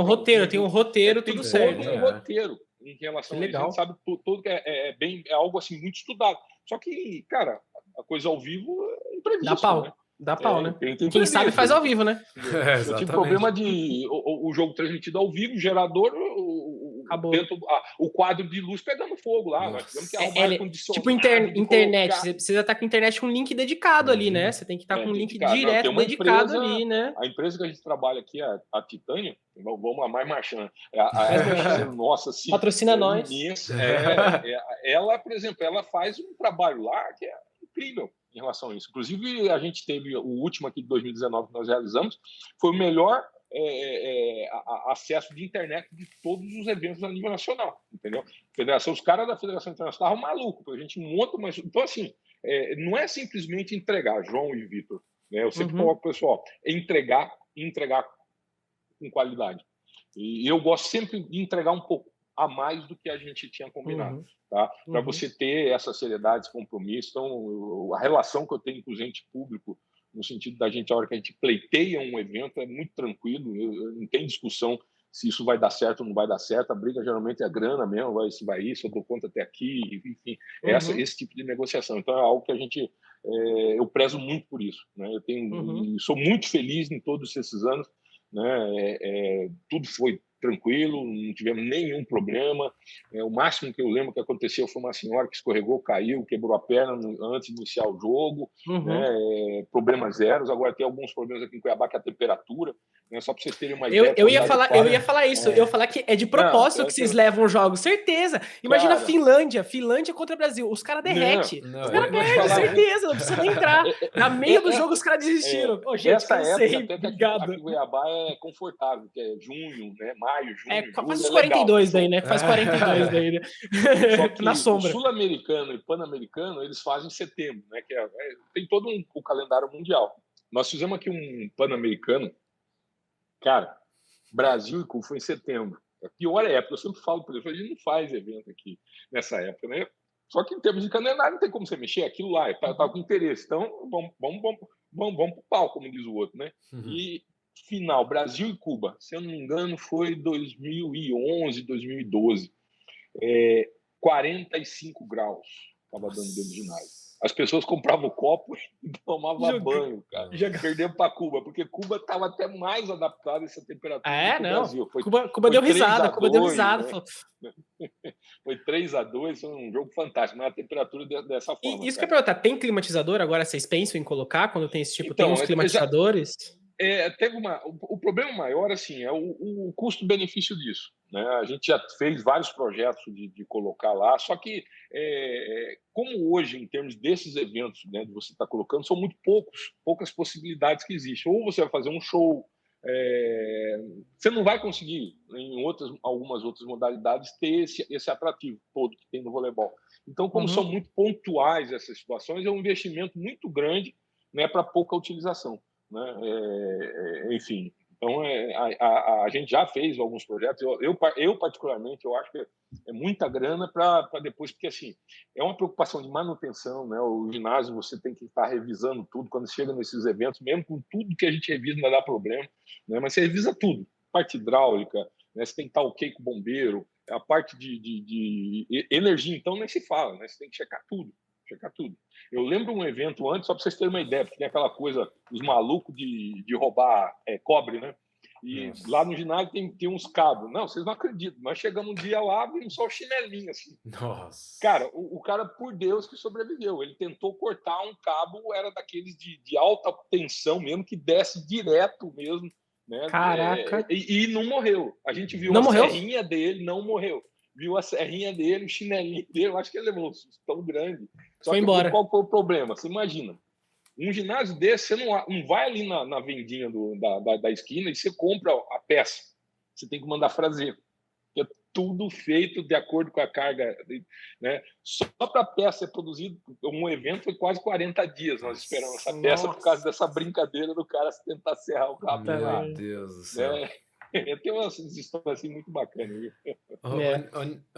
Tem um roteiro, tudo certo. Tem um roteiro em relação a isso. A gente sabe tudo que é algo assim muito estudado. Só que, cara, a coisa ao vivo é imprevisto. Dá pau, né? Quem sabe faz ao vivo, né? Eu tive problema de o jogo transmitido ao vivo, o gerador, o quadro de luz pegando fogo lá. Nós tivemos que arrumar ar-condicionado. Tipo internet, você precisa estar com internet com um link dedicado ali, né? Você tem que estar com um link direto dedicado ali, né? A empresa que a gente trabalha aqui, a Titânia, vamos lá, mais marchando. Nossa, sim. Patrocina nós. Ela, por exemplo, ela faz um trabalho lá que é incrível em relação a isso. Inclusive, a gente teve o último aqui de 2019 que nós realizamos, foi o melhor acesso de internet de todos os eventos a nível nacional, entendeu? Os caras da Federação Internacional estavam malucos, porque a gente monta uma... Então, assim, não é simplesmente entregar, João e Vitor, né? Eu sempre coloco o pessoal, entregar com qualidade. E eu gosto sempre de entregar um pouco a mais do que a gente tinha combinado, tá? Para você ter essa seriedade, esse compromisso. Então, a relação que eu tenho com o ente público, no sentido da gente, a hora que a gente pleiteia um evento, é muito tranquilo, não tem discussão se isso vai dar certo ou não vai dar certo. A briga geralmente é a grana mesmo, se vai isso, eu dou conta até aqui, enfim, esse tipo de negociação. Então, é algo que a gente... eu prezo muito por isso, né? Eu sou muito feliz em todos esses anos, né? Tudo foi tranquilo, não tivemos nenhum problema. O máximo que eu lembro que aconteceu foi uma senhora que escorregou, caiu, quebrou a perna antes de iniciar o jogo, né? Problemas zeros. Agora tem alguns problemas aqui em Cuiabá, que é a temperatura, né? Só para vocês terem uma ideia. Eu ia falar isso. Eu ia falar que é de propósito que vocês levam o jogo, certeza. Imagina a Finlândia contra o Brasil. Os caras derretem. Os caras perdem, certeza. Não precisa nem entrar. Na meia do jogo, os caras desistiram. Gente, essa cansei. Época, Obrigado. Aqui em Cuiabá é confortável, que é junho, né? Maio, junho. Faz os 42 daí, né? Faz 42 daí, né? Só que na sombra. O sul-americano e pan-americano, eles fazem em setembro, né? Tem todo o calendário mundial. Nós fizemos aqui um pan-americano, cara, Brasil e Cuba foi em setembro. A pior época, eu sempre falo para eles, a gente não faz evento aqui nessa época, né? Só que em termos de calendário não tem como você mexer, aquilo lá tá com interesse. Então, vamos pro pau, como diz o outro, né? E final, Brasil e Cuba, se eu não me engano, foi 2011, 2012. 45 graus estava dando dentro do ginásio. as pessoas compravam o copo e tomavam banho, cara. Joga... Perdemos para Cuba, porque Cuba estava até mais adaptado a essa temperatura do que o não. Brasil. Cuba deu risada, Cuba deu 3-2, risada. né? Falou... Foi 3-2, foi um jogo fantástico, mas a temperatura dessa forma. E isso que eu ia perguntar, tem climatizador agora? Vocês pensam em colocar quando tem esse tipo? Então, tem uns climatizadores? teve o problema maior assim é o custo-benefício disso, né? A gente já fez vários projetos de colocar lá, só que como hoje em termos desses eventos, né, de você estar colocando, são muito poucas possibilidades que existem. Ou você vai fazer um show, você não vai conseguir em algumas outras modalidades ter esse atrativo todo que tem no voleibol. Então, como são muito pontuais essas situações, é um investimento muito grande, né, para pouca utilização. Né? Enfim, então a gente já fez alguns projetos. Eu particularmente, eu acho que é muita grana para depois, porque assim é uma preocupação de manutenção, né? O ginásio você tem que estar revisando tudo quando chega nesses eventos, mesmo com tudo que a gente revisa não dá problema, né? Mas você revisa tudo, parte hidráulica, né? Você tem que estar ok com o bombeiro, a parte de energia, então nem se fala, né? Você tem que checar tudo. Eu lembro um evento antes, só para vocês terem uma ideia, porque tem aquela coisa, os malucos de roubar cobre, né? E Nossa. Lá no ginásio tem uns cabos. Não, vocês não acreditam. Nós chegamos um dia lá, vimos só o chinelinho, assim. Nossa. Cara, o cara, por Deus, que sobreviveu. Ele tentou cortar um cabo, era daqueles de alta tensão mesmo, que desce direto mesmo. Né? Caraca. E não morreu. A gente viu não a morreu? serrinha dele, não morreu. Viu a serrinha dele, o chinelinho dele, eu acho que ele levou um susto tão grande. Só foi que embora. Qual foi o problema? Você imagina, um ginásio desse, você não vai ali na vendinha da esquina e você compra a peça. Você tem que mandar fazer. É tudo feito de acordo com a carga. Né? Só para a peça ser produzida, um evento foi quase 40 dias nós esperamos essa peça por causa dessa brincadeira do cara tentar serrar o cabo. Meu Deus do céu. Né? Tem umas histórias assim muito bacanas.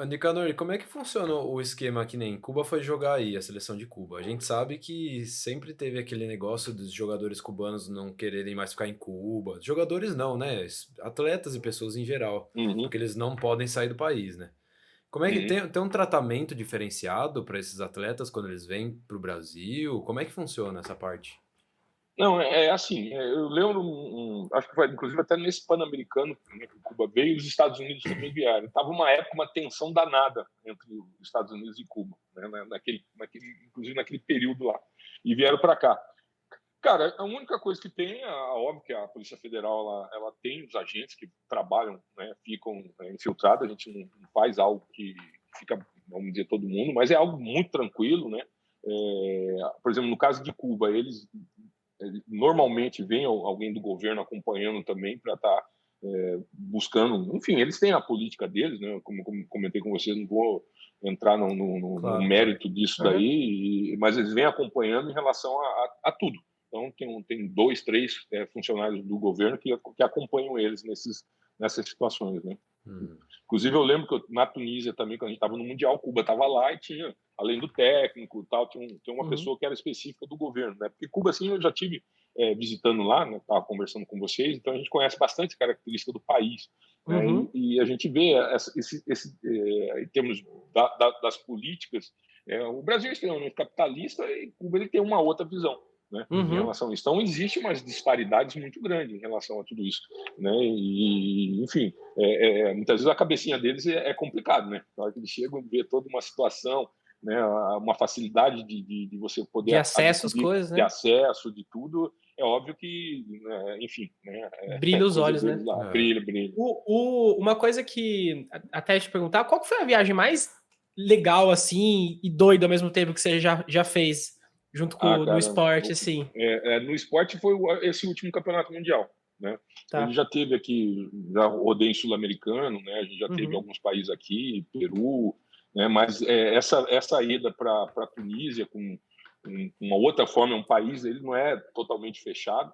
Nicanor, como é que funciona o esquema que nem Cuba foi jogar aí, a seleção de Cuba? A gente sabe que sempre teve aquele negócio dos jogadores cubanos não quererem mais ficar em Cuba. Jogadores não, né? Atletas e pessoas em geral. Porque eles não podem sair do país, né? Como é que tem um tratamento diferenciado para esses atletas quando eles vêm para o Brasil? Como é que funciona essa parte? Não, assim, eu lembro, acho que foi inclusive até nesse Pan-Americano, né, que Cuba veio, os Estados Unidos também vieram. Estava uma época, uma tensão danada entre os Estados Unidos e Cuba, né, inclusive naquele período lá, e vieram para cá. Cara, a única coisa que tem, óbvio que a Polícia Federal ela tem os agentes que trabalham, né, ficam infiltrados, a gente não faz algo que fica, vamos dizer, todo mundo, mas é algo muito tranquilo, né? Por exemplo, no caso de Cuba, eles normalmente vem alguém do governo acompanhando também para estar buscando, enfim, eles têm a política deles, né? Como comentei com vocês, não vou entrar no mérito disso daí, mas eles vêm acompanhando em relação a tudo. Então tem 2, 3 funcionários do governo que acompanham eles nessas situações, né? Inclusive eu lembro que na Tunísia também, quando a gente estava no Mundial, Cuba estava lá e tinha, além do técnico e tal, tinha uma pessoa que era específica do governo, né? Porque Cuba, assim, eu já tive visitando lá, né? Estava conversando com vocês, então a gente conhece bastante característica do país, né? E a gente vê em termos das políticas, o Brasil é extremamente capitalista e Cuba ele tem uma outra visão. Né, em relação a isso. Então, existe umas disparidades muito grandes em relação a tudo isso. Né? E, enfim, muitas vezes a cabecinha deles é complicado. Né? Na hora que eles chegam e vê toda uma situação, né, uma facilidade de você poder... De acesso às coisas, né? De acesso, de tudo, é óbvio que, enfim... Né, brilha os olhos, né? Brilha. Uma coisa que, até te perguntar, qual que foi a viagem mais legal, assim, e doida ao mesmo tempo que você já fez? Junto com no esporte, assim. No esporte foi esse último campeonato mundial, né? A gente já teve aqui, já rodei em sul-americano, né? A gente já teve alguns países aqui, Peru, né? Mas essa ida para a Tunísia com uma outra forma, um país, ele não é totalmente fechado,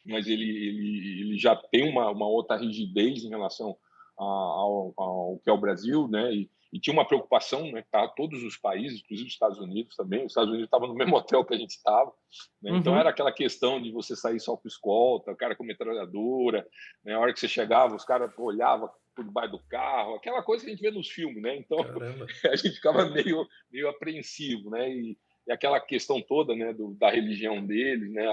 mas ele já tem uma outra rigidez em relação ao que é o Brasil, né? E tinha uma preocupação, né? Tá, todos os países, inclusive os Estados Unidos também. Os Estados Unidos estavam no mesmo hotel que a gente estava, né? Então era aquela questão de você sair só com escolta, o cara com metralhadora, né? A hora que você chegava, os caras olhavam por debaixo do carro, aquela coisa que a gente vê nos filmes, né? Então a gente ficava meio apreensivo, né? e aquela questão toda, né, da religião deles, né,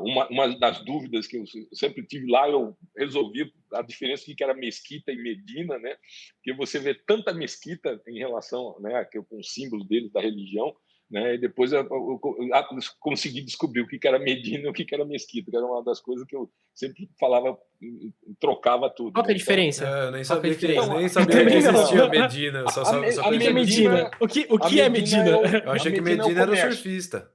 uma das dúvidas que eu sempre tive lá, eu resolvi a diferença que era mesquita e Medina, né, porque você vê tanta mesquita em relação, né, com os símbolos deles, da religião, né, e depois eu consegui descobrir o que era Medina e o que era mesquita, que era uma das coisas que eu sempre falava, trocava tudo. Qual que é a diferença? Eu nem Qual que é a sabia que diferença? existia Medina. Eu só O que é conhecia Medina? O que é Medina? Eu achei que Medina era o surfista.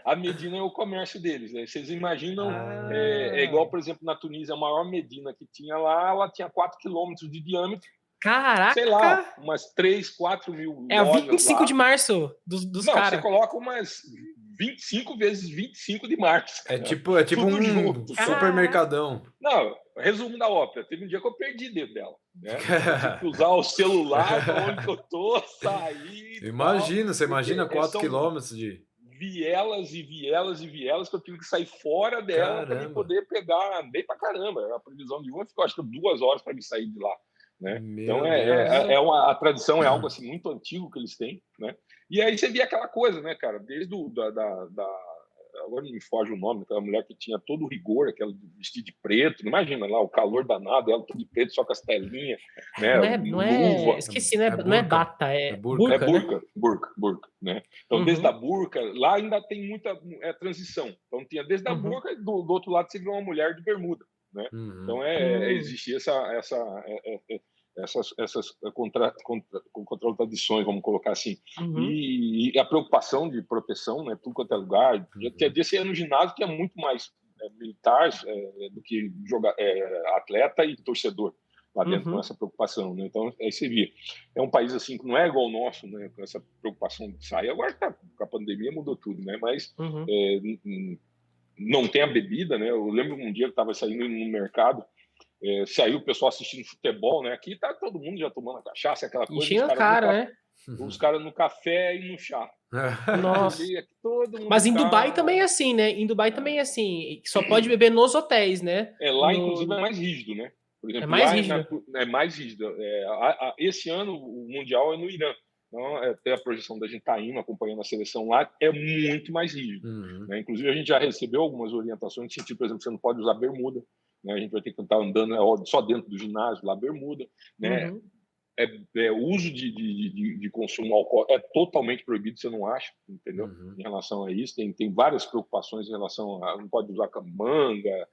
A Medina é o comércio deles, né? Vocês imaginam, é igual, por exemplo, na Tunísia, a maior Medina que tinha lá, ela tinha 4 quilômetros de diâmetro. Caraca! Sei lá, umas 3, 4 mil É a 25 de março dos Não, caras. você coloca umas 25 vezes 25 de março. É tipo um supermercadão. Não, resumo da ópera. Teve um dia que eu perdi dentro dela. Né? Eu tive que usar o celular para onde que eu tô, sair. Imagina, você imagina 4 quilômetros de... vielas e vielas e vielas que eu tive que sair fora dela para poder pegar. Andei pra caramba. A previsão de voo ficou, acho que 2 horas para me sair de lá. Né? Então, a tradição é algo assim muito antigo que eles têm, né? E aí você via aquela coisa, né, cara, desde agora me foge o nome, aquela mulher que tinha todo o rigor, aquela vestida de preto, imagina lá o calor danado, ela toda de preto, só com as telinhas, né? Não é, esqueci, né? Não é bata, é burca, né? Burca, né? Então, desde a burca, lá ainda tem muita transição. Então, tinha desde a burca, do outro lado você vê uma mulher de bermuda, né? Então, existia essas contradições, vamos colocar assim. E a preocupação de proteção, né? Tudo quanto é lugar. Tinha dia você ia no ginásio, tinha muito mais militares do que atleta e torcedor lá dentro, com essa preocupação, né? Então, aí você via. É um país assim que não é igual ao nosso, né? Com essa preocupação de sair. Agora, com a pandemia, mudou tudo, né? Mas não tem a bebida, né? Eu lembro um dia que eu estava saindo no mercado, saiu o pessoal assistindo futebol, né? Aqui tá todo mundo já tomando cachaça, aquela coisa. Enchendo a cara, né? Os caras no café e no chá. Nossa. Todo mundo Mas em Dubai também é assim, né? Em Dubai também é assim. Só pode beber nos hotéis, né? Lá, inclusive, é mais rígido, né? Por exemplo, é mais rígido. É mais rígido. Esse ano, o Mundial é no Irã. Então, até a projeção da gente tá indo, acompanhando a seleção lá, é muito mais rígido. Né? Inclusive, a gente já recebeu algumas orientações, no sentido, por exemplo, você não pode usar bermuda. Né? A gente vai ter que estar andando só dentro do ginásio, lá, bermuda. Né? O uso de consumo alcoólico é totalmente proibido, você não acha, entendeu? Em relação a isso, tem várias preocupações em relação a não pode usar manga,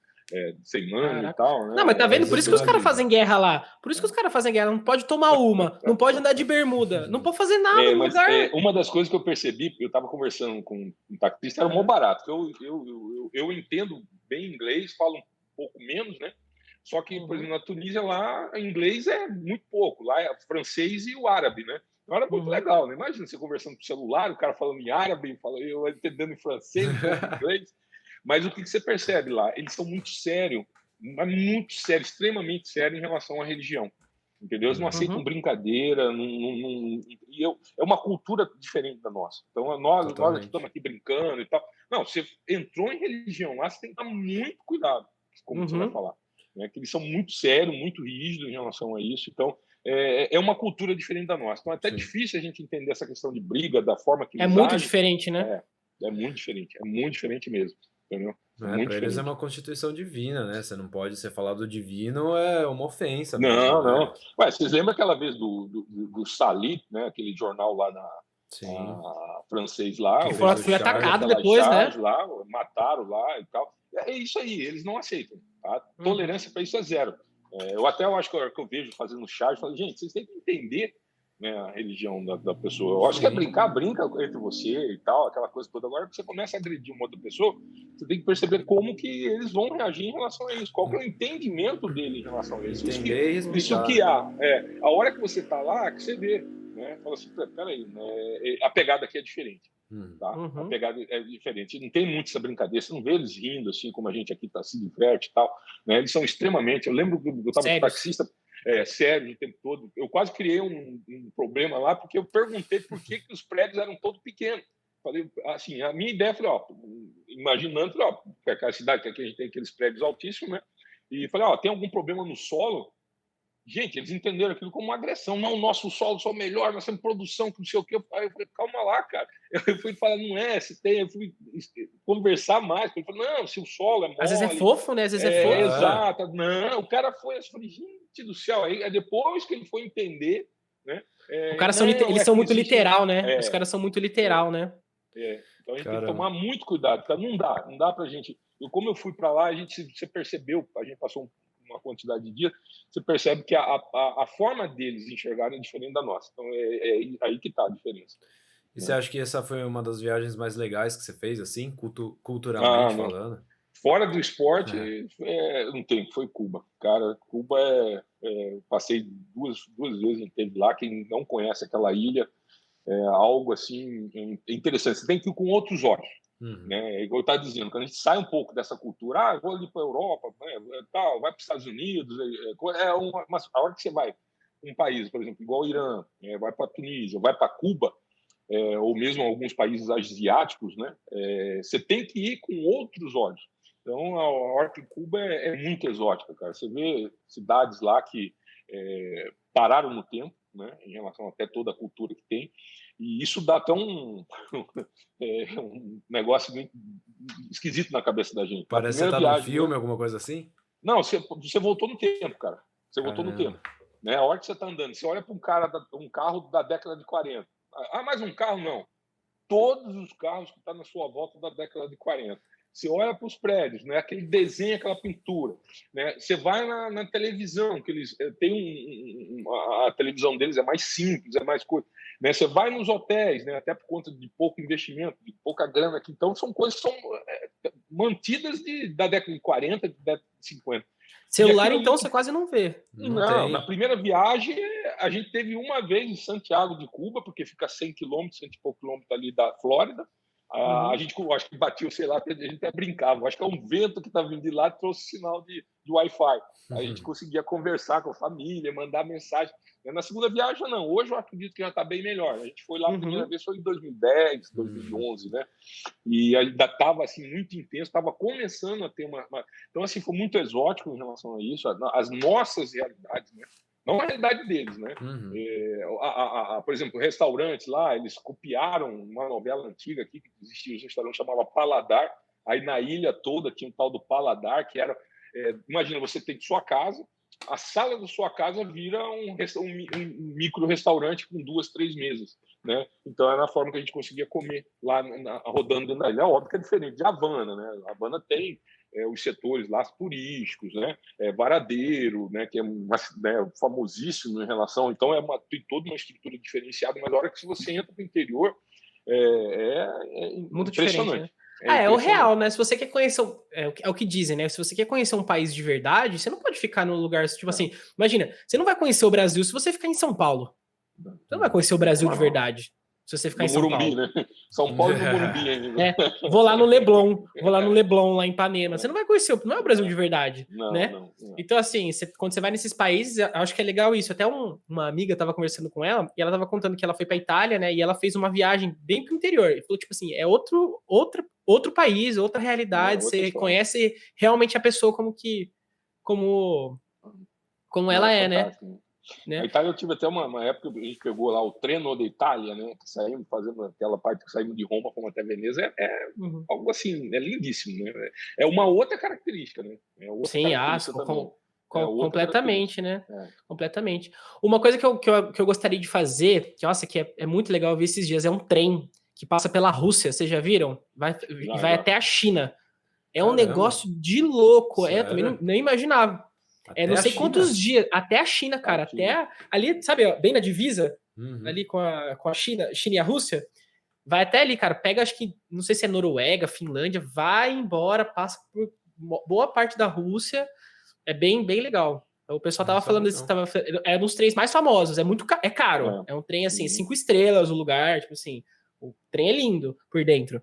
sem manga e tal, né? Não, mas tá vendo? Por isso que os caras fazem guerra lá. Por isso que os caras fazem guerra. Não pode tomar uma, não pode andar de bermuda, não pode fazer nada no lugar. Uma das coisas que eu percebi, eu estava conversando com um taxista, era o mó barato. Eu entendo bem inglês, falo um pouco menos, né? Só que, por exemplo, na Tunísia, lá, inglês é muito pouco. Lá é francês e o árabe, né? Então era muito legal, né? Imagina você conversando com celular, o cara falando em árabe, eu entendendo em francês, em inglês. Mas o que você percebe lá? Eles são muito sérios, extremamente sérios em relação à religião. Entendeu? Eles não aceitam brincadeira, é uma cultura diferente da nossa. Então, nós estamos aqui brincando e tal. Não, você entrou em religião lá, você tem que tomar muito cuidado, como você vai falar. Né? Que eles são muito sérios, muito rígidos em relação a isso. Então, é uma cultura diferente da nossa. Então, é até difícil a gente entender essa questão de briga, da forma que eles agem. Muito diferente, né? É muito diferente mesmo. Entendeu? Para eles é uma constituição divina, né? Você não pode ser falado divino, é uma ofensa. Não, mesmo, não. Né? Ué, vocês lembram aquela vez do Salit, né? Aquele jornal lá francês lá. Que foi atacado depois, né? Lá, mataram lá e tal. É isso aí, eles não aceitam. A tolerância para isso é zero. Eu acho que eu vejo fazendo charge, eu falo, gente, vocês têm que entender, né, a religião da pessoa. Eu acho que brinca entre você e tal, aquela coisa toda. Agora que você começa a agredir uma outra pessoa, você tem que perceber como que eles vão reagir em relação a isso, qual que é o entendimento dele em relação a isso. Isso que há. A hora que você está lá, que você vê, né? Fala assim, peraí, né? A pegada aqui é diferente. Tá? A pegada é diferente. Não tem muito essa brincadeira, você não vê eles rindo assim como a gente aqui se diverte e tal. Né? Eles são extremamente. Eu lembro que eu estava com taxista sério o tempo todo. Eu quase criei um problema lá porque eu perguntei por que os prédios eram todos pequenos. Falei assim, a minha ideia foi, imaginando, que a cidade que aqui a gente tem aqueles prédios altíssimos, né? E falei, tem algum problema no solo? Gente, eles entenderam aquilo como uma agressão. Não, nosso solo só melhor, nós temos produção, que não sei o quê. Aí eu falei, calma lá, cara. Eu fui falar, não é, se tem. Eu fui conversar mais. Ele falou, não, se o solo é mole. Às vezes é fofo, né? Às vezes é É, fofo. exato. Não, o cara foi assim, eu falei, gente do céu. Aí depois que ele foi entender, né? Eles são muito literal, né? Os caras são muito literal, né? Então a gente tem que tomar muito cuidado, porque não dá pra gente. Como eu fui para lá, você percebeu, a gente passou uma quantidade de dias, você percebe que a forma deles enxergarem é diferente da nossa. Então é aí que tá a diferença. E você acha que essa foi uma das viagens mais legais que você fez, assim, culturalmente falando? Fora do esporte, não tem, foi Cuba. Cara, Cuba passei duas vezes, esteve lá. Quem não conhece aquela ilha, algo assim interessante. Você tem que ir com outros olhos. Né? Igual eu estava dizendo, quando a gente sai um pouco dessa cultura, eu vou ali para a Europa, tal, vai para os Estados Unidos, a hora que você vai para um país, por exemplo, igual o Irã, vai para a Tunísia, vai para Cuba, ou mesmo alguns países asiáticos, né? Você tem que ir com outros olhos. Então, a hora que Cuba é muito exótica, cara. Você vê cidades lá que pararam no tempo, né, em relação até toda a cultura que tem, e isso dá até um negócio muito esquisito na cabeça da gente. Parece que você tá num filme, alguma coisa assim? Não, você voltou no tempo, cara. Você voltou no tempo. Né? A hora que você tá andando, você olha para um carro da década de 40. Mais um carro? Não. Todos os carros que estão na sua volta da década de 40. Você olha para os prédios, né? Aquele desenho, aquela pintura. Né? Você vai na televisão, que eles têm a televisão deles é mais simples, é mais coisa. Né? Você vai nos hotéis, né? Até por conta de pouco investimento, de pouca grana aqui. Então, são coisas que são mantidas da década de 40, da década de 50. Celular, então, você quase não vê. Não, na primeira viagem, a gente teve uma vez em Santiago de Cuba, porque fica 100 quilômetros, 100 e pouco quilômetros ali da Flórida. A gente, acho que bateu, sei lá, a gente até brincava. Acho que é um vento que está vindo de lá, trouxe sinal de Wi-Fi. A gente conseguia conversar com a família, mandar mensagem. Na segunda viagem, não. Hoje eu acredito que já está bem melhor. A gente foi lá a primeira vez, foi em 2010, 2011, né? E ainda estava assim, muito intenso, estava começando a ter uma. Então, assim, foi muito exótico em relação a isso, as nossas realidades, né? Não a realidade deles, né? Por exemplo, restaurantes lá, eles copiaram uma novela antiga aqui que existia, um restaurante chamava Paladar. Aí na ilha toda tinha um tal do Paladar, que era... imagina, você tem sua casa, a sala da sua casa vira um micro restaurante com 2, 3 mesas, né? Então era a forma que a gente conseguia comer lá rodando dentro da ilha. Óbvio que é diferente de Havana, né? A Havana tem os setores lá turísticos, né? Varadeiro, né? Que é famosíssimo em relação. Então tem toda uma estrutura diferenciada, mas a hora que você entra para o interior muito impressionante. Né? É o real, né? Se você quer conhecer. É o que dizem, né? Se você quer conhecer um país de verdade, você não pode ficar num lugar. Tipo assim, imagina, você não vai conhecer o Brasil se você ficar em São Paulo. Você não vai conhecer o Brasil de verdade. Se você ficar em São Morumbi, Paulo. Né? São Paulo e no Morumbi ainda. Vou lá no Leblon, lá em Ipanema. Você não vai conhecer, não é o Brasil de verdade, né? Não. Então, assim, quando você vai nesses países, eu acho que é legal isso. Até uma amiga tava conversando com ela, e ela tava contando que ela foi pra Itália, né? E ela fez uma viagem bem pro interior. E falou, tipo assim, é outro país, outra realidade. Você conhece realmente a pessoa como ela é, né? A Itália, eu tive até uma época que a gente pegou lá o Treno da Itália, né? Que saímos fazendo aquela parte que saímos de Roma, fomos até Veneza. Algo assim, é lindíssimo, né? É uma outra característica, né? Sim, completamente, né? Completamente. Uma coisa que eu gostaria de fazer, que é muito legal ver esses dias, é um trem que passa pela Rússia. Vocês já viram? Vai até a China. É um negócio de louco. Eu também não imaginava. Não sei quantos dias, até a China, cara, até ali, sabe, bem na divisa, ali com a China e a Rússia, vai até ali, cara, pega, acho que, não sei se é Noruega, Finlândia, vai embora, passa por boa parte da Rússia, é bem, bem legal. O pessoal tava falando isso, é um dos trens mais famosos, é caro, é um trem, assim, 5 estrelas o lugar, tipo assim, o trem é lindo por dentro.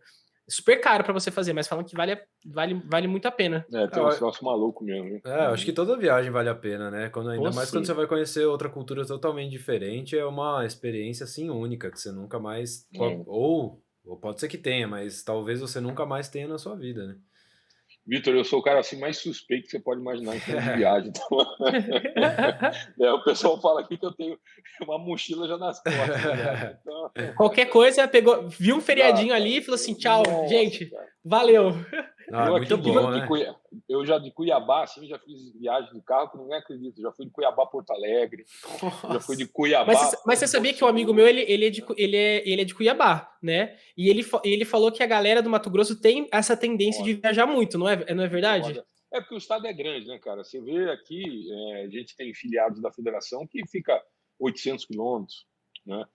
Super caro pra você fazer, mas falam que vale muito a pena. Tem um negócio maluco mesmo. Né? Acho que toda viagem vale a pena, né? Ainda mais quando você vai conhecer outra cultura totalmente diferente, é uma experiência, assim, única, que você nunca mais... Ou pode ser que tenha, mas talvez você nunca mais tenha na sua vida, né? Vitor, eu sou o cara assim mais suspeito que você pode imaginar em termos de viagem. Então, o pessoal fala aqui que eu tenho uma mochila já nas costas. Né? Então, Qualquer coisa, viu um feriadinho ali e falou assim, tchau, nossa, gente, cara. valeu. Ah, Eu muito aqui bom, né? eu já de Cuiabá, assim, já fiz viagem de carro que ninguém acredita. Já fui de Cuiabá a Porto Alegre, já fui de Cuiabá. Mas você sabia que o amigo meu, ele é de Cuiabá, né? E ele falou que a galera do Mato Grosso tem essa tendência de viajar muito, não é verdade? É porque o estado é grande, né, cara? Você vê aqui, a gente tem filiados da federação que fica 800 quilômetros, né?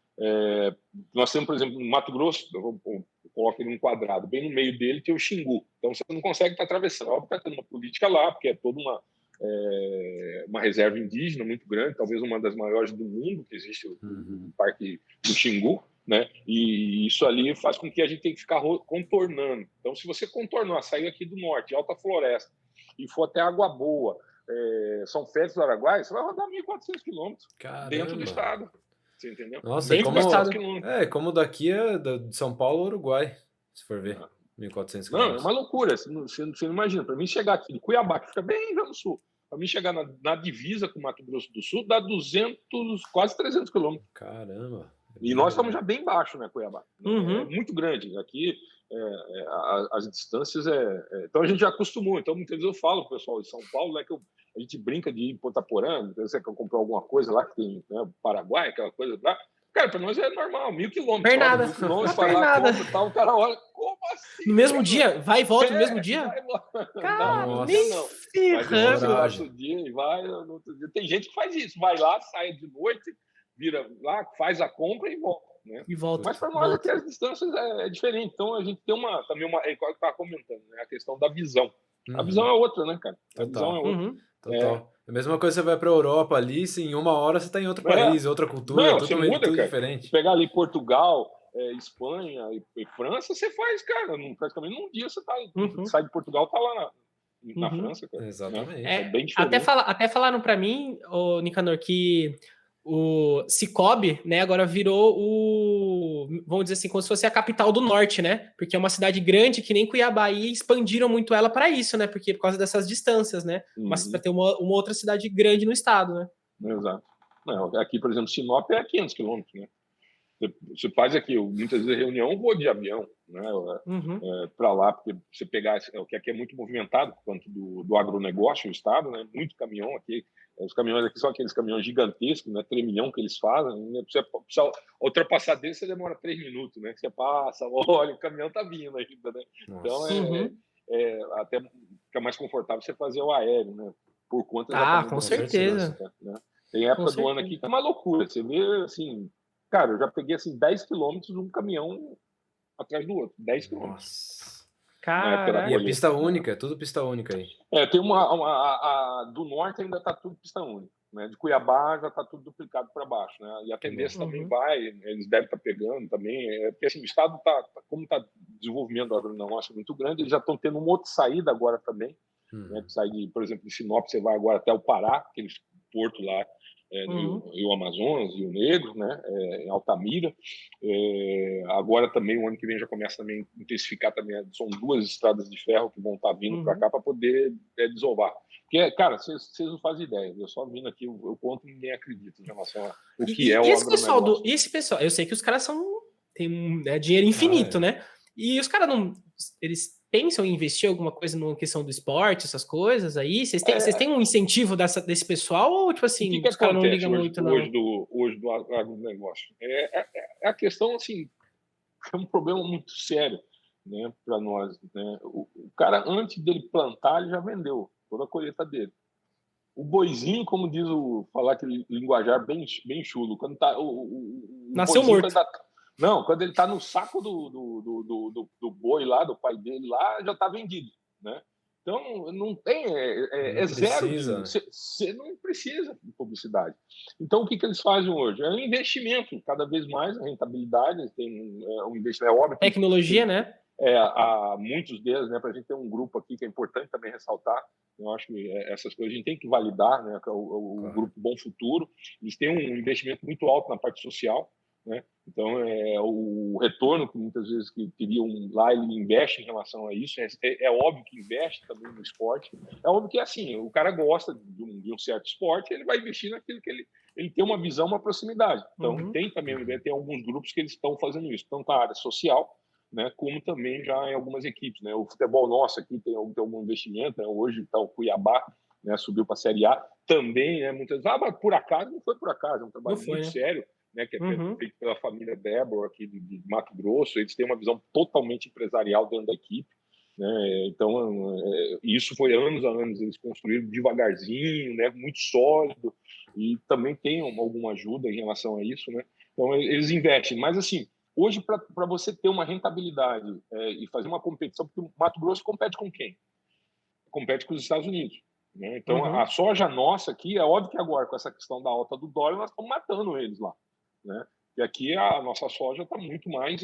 Nós temos, por exemplo, no Mato Grosso, eu coloco ele num quadrado, bem no meio dele tem o Xingu. Então você não consegue estar atravessando. Óbvio que está tendo uma política lá, porque é toda uma reserva indígena muito grande, talvez uma das maiores do mundo, que existe o Parque do Xingu, né? E isso ali faz com que a gente tenha que ficar contornando. Então, se você contornar, sair aqui do norte, Alta Floresta, e for até Água Boa, São Félix do Araguaia, você vai rodar 1.400 quilômetros dentro do estado. Você entendeu? Nossa, Dentro do estado. Como daqui de São Paulo ao Uruguai, se for ver. 1.400 Não, quilômetros. é uma loucura. Você não imagina. Para mim chegar aqui de Cuiabá, que fica bem já no sul, para mim chegar na divisa com o Mato Grosso do Sul, dá 200, quase 300 quilômetros. Caramba. E nós estamos já bem baixo, né, Cuiabá? Uhum. É muito grande. Aqui, as distâncias Então, a gente já acostumou. Então, muitas vezes eu falo pro pessoal de São Paulo, né, que a gente brinca de ir em Ponta Porã, você quer comprar alguma coisa lá, que tem, né, Paraguai, aquela coisa lá. Cara, para nós é normal, 1.000 quilômetros. Pernada. 1.000 quilômetros, vai lá, compra, tal, o cara olha, como assim? No mesmo dia? Vai e volta no mesmo dia? Cara, Nossa. não. Mas ferrando. no outro dia e vai. No outro dia. Tem gente que faz isso, vai lá, sai de noite, vira lá, faz a compra e volta. Né? E volta. Mas para nós aqui as distâncias é diferente. Então a gente tem também uma. É igual que eu estava comentando, né? A questão da visão. A visão é outra, né, cara? A visão é outra. Total. A mesma coisa você vai para a Europa ali, se em uma hora você está em outro país, outra cultura, não, totalmente muda, tudo cara. diferente. Se pegar ali Portugal, Espanha e França, você faz, cara, praticamente num dia você sai de Portugal, tá lá na França, cara. Exatamente. É bem diferente. Até falaram para mim, Nicanor, que o Cicobi, né, agora virou vamos dizer assim, como se fosse a capital do norte, né? Porque é uma cidade grande que nem Cuiabá e expandiram muito ela para isso, né? Porque por causa dessas distâncias, né? Mas para ter uma outra cidade grande no estado, né? Exato. Não, aqui, por exemplo, Sinop é 500 quilômetros, né? Você faz aqui, muitas vezes reunião, eu vou de avião, né? Para lá, porque você pegar, o que aqui é muito movimentado por conta do agronegócio, o estado, né? Muito caminhão aqui. Os caminhões aqui são aqueles caminhões gigantescos, né? 3 milhões que eles fazem. Né? Você precisa ultrapassar deles, você demora 3 minutos, né? Você passa, olha, o caminhão tá vindo ainda, né? Nossa. Então, até fica mais confortável você fazer o aéreo, né? Por conta com certeza. Né? Tem época do ano aqui que é uma loucura. Você vê, assim... Cara, eu já peguei, assim, 10 quilômetros de um caminhão atrás do outro. 10 quilômetros. Nossa. Cara, e é pista única, é tudo pista única aí. Tem do norte ainda tá tudo pista única, né? De Cuiabá já tá tudo duplicado para baixo, né? E a tendência também vai, eles devem estar pegando também, porque assim, o estado como tá desenvolvimento do agronegócio muito grande, eles já estão tendo uma outra saída agora também, né? Sai por exemplo, de Sinop, você vai agora até o Pará, aquele porto lá, Rio Amazonas, Rio Negro, né? Em Altamira. Agora também, o ano que vem já começa também a intensificar também, são 2 estradas de ferro que vão estar vindo para cá para poder desovar. Porque, cara, vocês não fazem ideia, eu só vindo aqui, eu conto e ninguém acredita em relação ao que é o agronegócio. Esse pessoal, eu sei que os caras têm dinheiro infinito, né? E os caras eles pensam em investir alguma coisa na questão do esporte, essessas coisas aí? Vocês têm um incentivo desse pessoal ou, tipo assim, os caras não ligam muito, não? Hoje do agronegócio? É a questão, assim, é um problema muito sério, né, para nós. Né? O cara, antes dele plantar, ele já vendeu toda a colheita dele. O boizinho, como diz falar aquele linguajar bem chulo, quando tá nasceu morto. Não, quando ele está no saco do boi lá, do pai dele lá, já está vendido, né? Então, não tem, zero. Você não precisa de publicidade. Então, o que eles fazem hoje? É um investimento, cada vez mais, a rentabilidade, tem um investimento, óbvio. Tecnologia, né? Há muitos deles, né? Para a gente ter um grupo aqui que é importante também ressaltar, eu acho que essas coisas a gente tem que validar, né? Que é o grupo Bom Futuro. Eles têm um investimento muito alto na parte social, né? Então, o retorno que muitas vezes que queriam lá, ele investe em relação a isso. É óbvio que investe também no esporte. É óbvio que, assim, o cara gosta de um certo esporte, ele vai investir naquilo que ele tem uma visão, uma proximidade. Então, tem também, tem alguns grupos que eles estão fazendo isso, tanto a área social, né, como também já em algumas equipes, né? O futebol nosso aqui tem algum investimento, né? Hoje está o Cuiabá, né, subiu para a Série A, também, né, muitas vezes, mas por acaso, não foi por acaso, é um trabalho muito sério, né, que é feito pela família Débora aqui de Mato Grosso. Eles têm uma visão totalmente empresarial dentro da equipe, né? Então, isso foi anos a anos, eles construíram devagarzinho, né, muito sólido, e também tem alguma ajuda em relação a isso, né? Então, eles investem, mas assim, hoje, para você ter uma rentabilidade e fazer uma competição, porque o Mato Grosso compete com quem? Compete com os Estados Unidos, né? Então, a soja nossa aqui, é óbvio que agora, com essa questão da alta do dólar, nós estamos matando eles lá, né? E aqui a nossa soja está muito mais...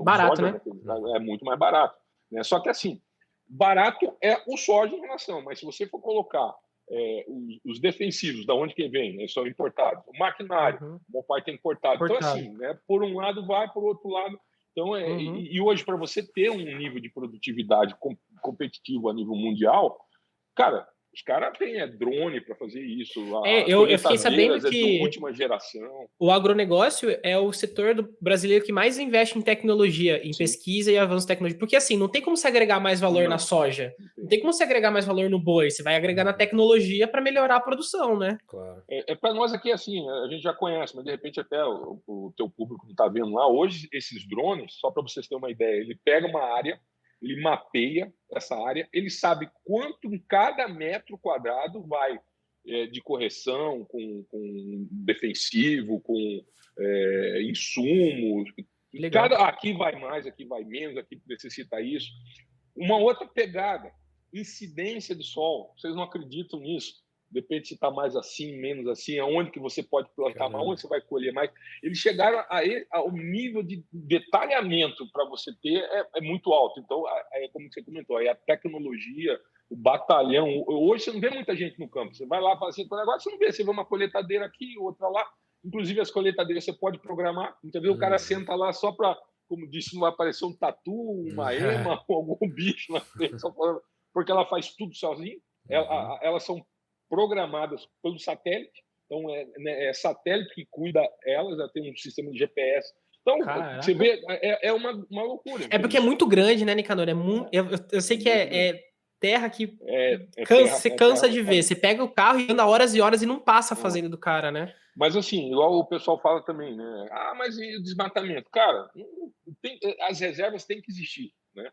barato, soja, né? É muito mais barato, né? Só que, assim, barato é o soja em relação, mas se você for colocar os defensivos, da onde que vem, né? São importados. O maquinário, uma parte é importado. Então, assim, né? Por um lado vai, por outro lado... Então, e hoje, para você ter um nível de produtividade competitivo a nível mundial, cara, os caras têm drone para fazer isso. Eu fiquei sabendo que de última geração. O agronegócio é o setor brasileiro que mais investe em tecnologia, em pesquisa e avanço tecnológico. Porque assim, não tem como se agregar mais valor na soja. Não tem como se agregar mais valor no boi. Você vai agregar na tecnologia para melhorar a produção, né? Claro. Para nós aqui, assim, a gente já conhece, mas de repente até o teu público não está vendo lá. Hoje, esses drones, só para vocês terem uma ideia, ele pega uma área, ele mapeia essa área, ele sabe quanto em cada metro quadrado vai de correção, com defensivo, com insumos. Aqui vai mais, aqui vai menos, aqui necessita isso. Uma outra pegada, incidência de sol. Vocês não acreditam nisso? Depende se está mais assim, menos assim, aonde que você pode plantar mais, onde você vai colher mais. Eles chegaram ao nível de detalhamento para você ter é muito alto. Então, como você comentou, aí a tecnologia, o batalhão. Hoje você não vê muita gente no campo. Você vai lá e fala assim, agora você não vê, você vê uma colheitadeira aqui, outra lá. Inclusive, as colheitadeiras você pode programar. Entendeu? O cara senta lá só para, como disse, não vai aparecer um tatu, uma ema ou algum bicho na frente, porque ela faz tudo sozinha. Elas são programadas pelo satélite, então é satélite que cuida elas, ela tem um sistema de GPS. Então, caraca, você vê, é uma loucura. É porque é muito grande, né, Nicanor? Eu sei que é terra que você cansa de ver. Você pega o carro e anda horas e horas e não passa a fazenda do cara, né? Mas assim, igual o pessoal fala também, né? Mas e o desmatamento? Cara, as reservas têm que existir, né?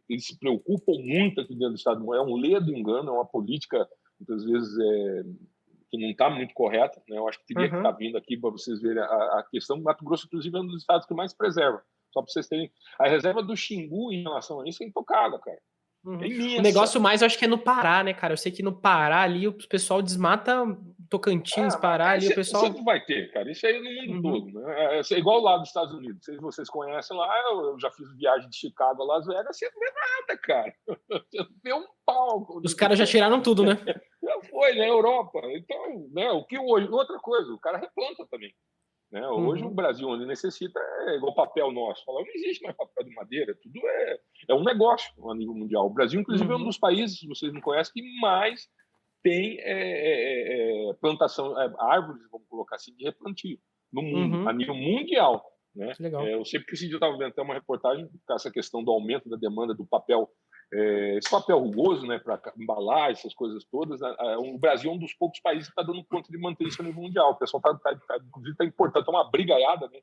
Eles se preocupam muito aqui dentro do estado. É um ledo engano, é uma política muitas vezes que não está muito correta, né? Eu acho que teria que estar vindo aqui para vocês verem a questão. O Mato Grosso, inclusive, é um dos estados que mais preserva. Só para vocês terem a reserva do Xingu em relação a isso é intocada, cara. É imensa. O negócio mais, eu acho que é no Pará, né, cara? Eu sei que no Pará ali o pessoal desmata Tocantins, Pará ali, o pessoal... Sempre vai ter, cara. Isso aí no mundo todo, né? É igual lá dos Estados Unidos. Se vocês conhecem lá, eu já fiz viagem de Chicago a Las Vegas, você não vê nada, cara. Você não vê um pau. Os caras já tiraram tudo, né? Já foi, né? Europa. Então, né? O que hoje... Outra coisa, o cara replanta também. Né? Hoje o Brasil, onde necessita, é igual papel nosso. Não existe mais papel de madeira, tudo é um negócio a nível mundial. O Brasil, inclusive, é um dos países, se vocês não conhecem, que mais tem plantação, árvores, vamos colocar assim, de replantio no mundo, a nível mundial. Né? Legal. Eu sei que esse dia eu estava vendo até uma reportagem com essa questão do aumento da demanda do papel, esse papel rugoso, né, para embalar essas coisas todas. O Brasil é um dos poucos países que está dando conta de manter isso a nível mundial. O pessoal está importando, está uma brigaiada, né,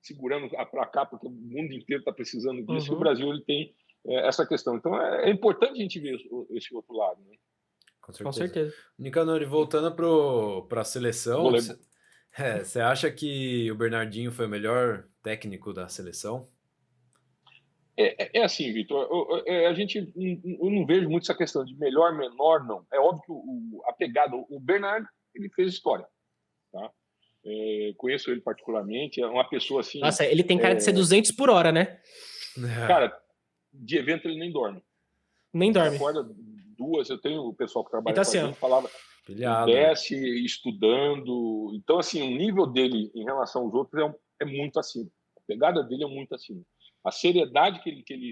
segurando para cá, porque o mundo inteiro está precisando disso, e o Brasil ele tem essa questão. Então é importante a gente ver esse outro lado. Né? Com certeza. Nicanor, voltando para a seleção, você acha que o Bernardinho foi o melhor técnico da seleção? É assim, Vitor, eu não vejo muito essa questão de melhor, menor, não. É óbvio que a pegada, o Bernardo, ele fez história, tá? Conheço ele particularmente, é uma pessoa assim... Nossa, ele tem cara de ser 200 por hora, né? Cara, de evento ele nem dorme. Nem dorme. Acorda 2, eu tenho o pessoal que trabalha então, com a gente, falava... Pilhado, né? desce estudando. Então, assim, o nível dele em relação aos outros é muito acima. A pegada dele é muito acima. A seriedade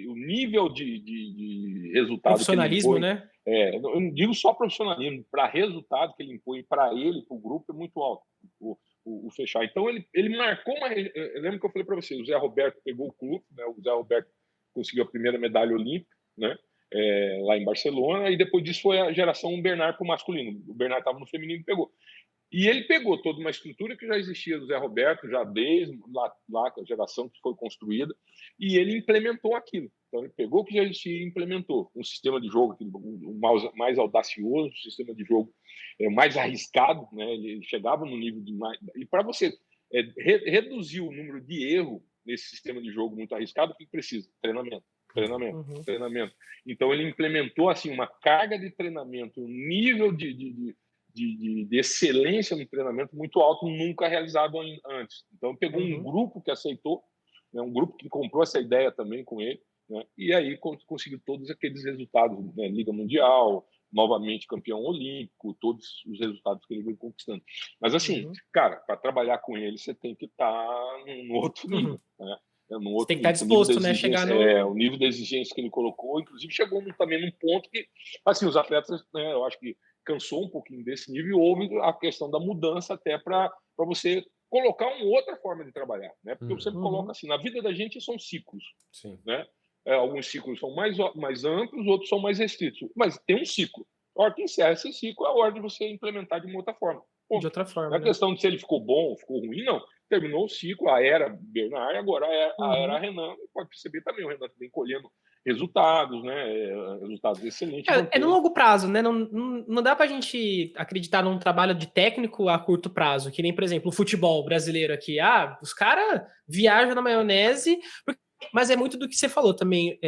o nível de resultado que ele Profissionalismo, impõe, né? eu não digo só profissionalismo, para resultado que ele impõe para ele, para o grupo, é muito alto. O fechar. Então, ele marcou uma. Eu lembro que eu falei para você, o Zé Roberto pegou o clube, né? O Zé Roberto conseguiu a primeira medalha olímpica, né? Lá em Barcelona, e depois disso foi a geração Bernard para o masculino. O Bernard estava no feminino e pegou. E ele pegou toda uma estrutura que já existia do Zé Roberto, já desde lá a geração que foi construída, e ele implementou aquilo. Então, ele pegou o que já existia e implementou. Um sistema de jogo mais audacioso, um sistema de jogo mais arriscado, né? Ele chegava no nível de mais. E para você reduzir o número de erro nesse sistema de jogo muito arriscado, o que precisa? Treinamento. Treinamento, treinamento. Então, ele implementou assim uma carga de treinamento, um nível de excelência no treinamento muito alto, nunca realizado antes. Então, pegou um grupo que aceitou, né, um grupo que comprou essa ideia também com ele, né, e aí conseguiu todos aqueles resultados, né, Liga Mundial, novamente campeão olímpico, todos os resultados que ele veio conquistando. Mas, assim, cara, para trabalhar com ele, você tem que estar num outro nível, né? No Você outro tem que estar nível. O nível disposto, né? Chegar no. o nível da exigência que ele colocou, inclusive chegou também num ponto que, assim, os atletas, né, eu acho que cansou um pouquinho desse nível e houve a questão da mudança até para você colocar uma outra forma de trabalhar, né? Porque eu sempre coloco assim, na vida da gente são ciclos, Sim. né? Alguns ciclos são mais amplos, outros são mais restritos, mas tem um ciclo. A hora que encerra esse ciclo é a hora de você implementar de uma outra forma. De outra Não forma, é né? questão de se ele ficou bom ou ficou ruim, não. Terminou o ciclo, a era Bernard, agora a era Renan. Pode perceber também, o Renan também colhendo resultados, né? Resultados excelentes. É no longo prazo, né? Não dá pra gente acreditar num trabalho de técnico a curto prazo, que nem, por exemplo, o futebol brasileiro aqui. Os caras viajam na maionese, mas é muito do que você falou também,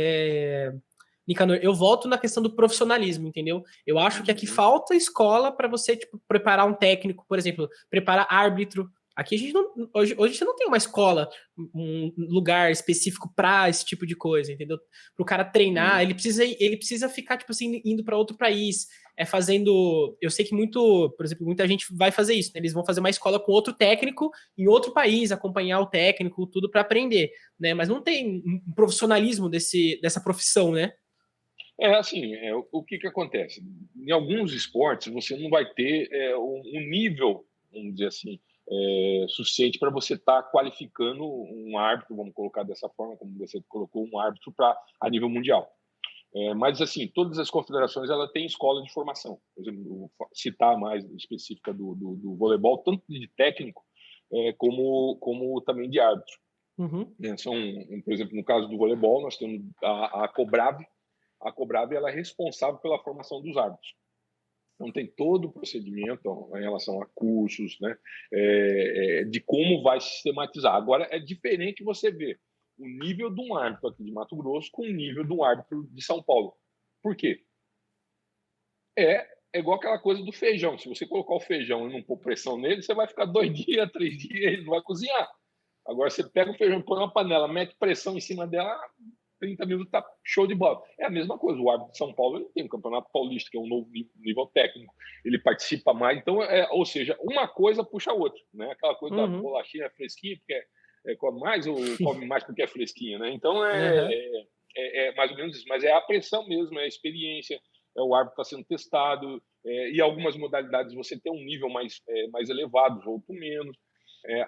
Nicanor. Eu volto na questão do profissionalismo, entendeu? Eu acho que aqui falta escola para você preparar um técnico, por exemplo, preparar árbitro. Aqui a gente hoje a gente não tem uma escola, um lugar específico para esse tipo de coisa, entendeu? Para o cara treinar, ele precisa ficar tipo assim indo para outro país, fazendo. Eu sei que por exemplo, muita gente vai fazer isso, né? Eles vão fazer uma escola com outro técnico em outro país, acompanhar o técnico, tudo para aprender, né? Mas não tem um profissionalismo dessa profissão, né? Assim, o que acontece? Em alguns esportes, você não vai ter um nível, vamos dizer assim, suficiente para você estar qualificando um árbitro, vamos colocar dessa forma, como você colocou, um árbitro a nível mundial. Mas, assim, todas as confederações ela têm escola de formação. Por exemplo, vou citar mais específica do voleibol, tanto de técnico como também de árbitro. Por exemplo, no caso do voleibol, nós temos a Cobrave. A Cobrave ela é responsável pela formação dos árbitros. Então, tem todo o procedimento em relação a cursos, né, de como vai sistematizar. Agora, é diferente você ver o nível de um árbitro aqui de Mato Grosso com o nível de um árbitro de São Paulo. Por quê? É igual aquela coisa do feijão. Se você colocar o feijão e não pôr pressão nele, você vai ficar 2 dias, 3 dias, ele não vai cozinhar. Agora, você pega o feijão, põe uma panela, mete pressão em cima dela, 30 minutos tá show de bola. É a mesma coisa. O árbitro de São Paulo ele tem o Campeonato Paulista, que é um novo nível técnico. Ele participa mais. Então, ou seja, uma coisa puxa a outra. Né? Aquela coisa da bolachinha fresquinha, porque come mais ou come mais porque é fresquinha. Né? Então, é mais ou menos isso. Mas é a pressão mesmo, é a experiência, o árbitro está sendo testado. E algumas modalidades você tem um nível mais elevado, outro menos.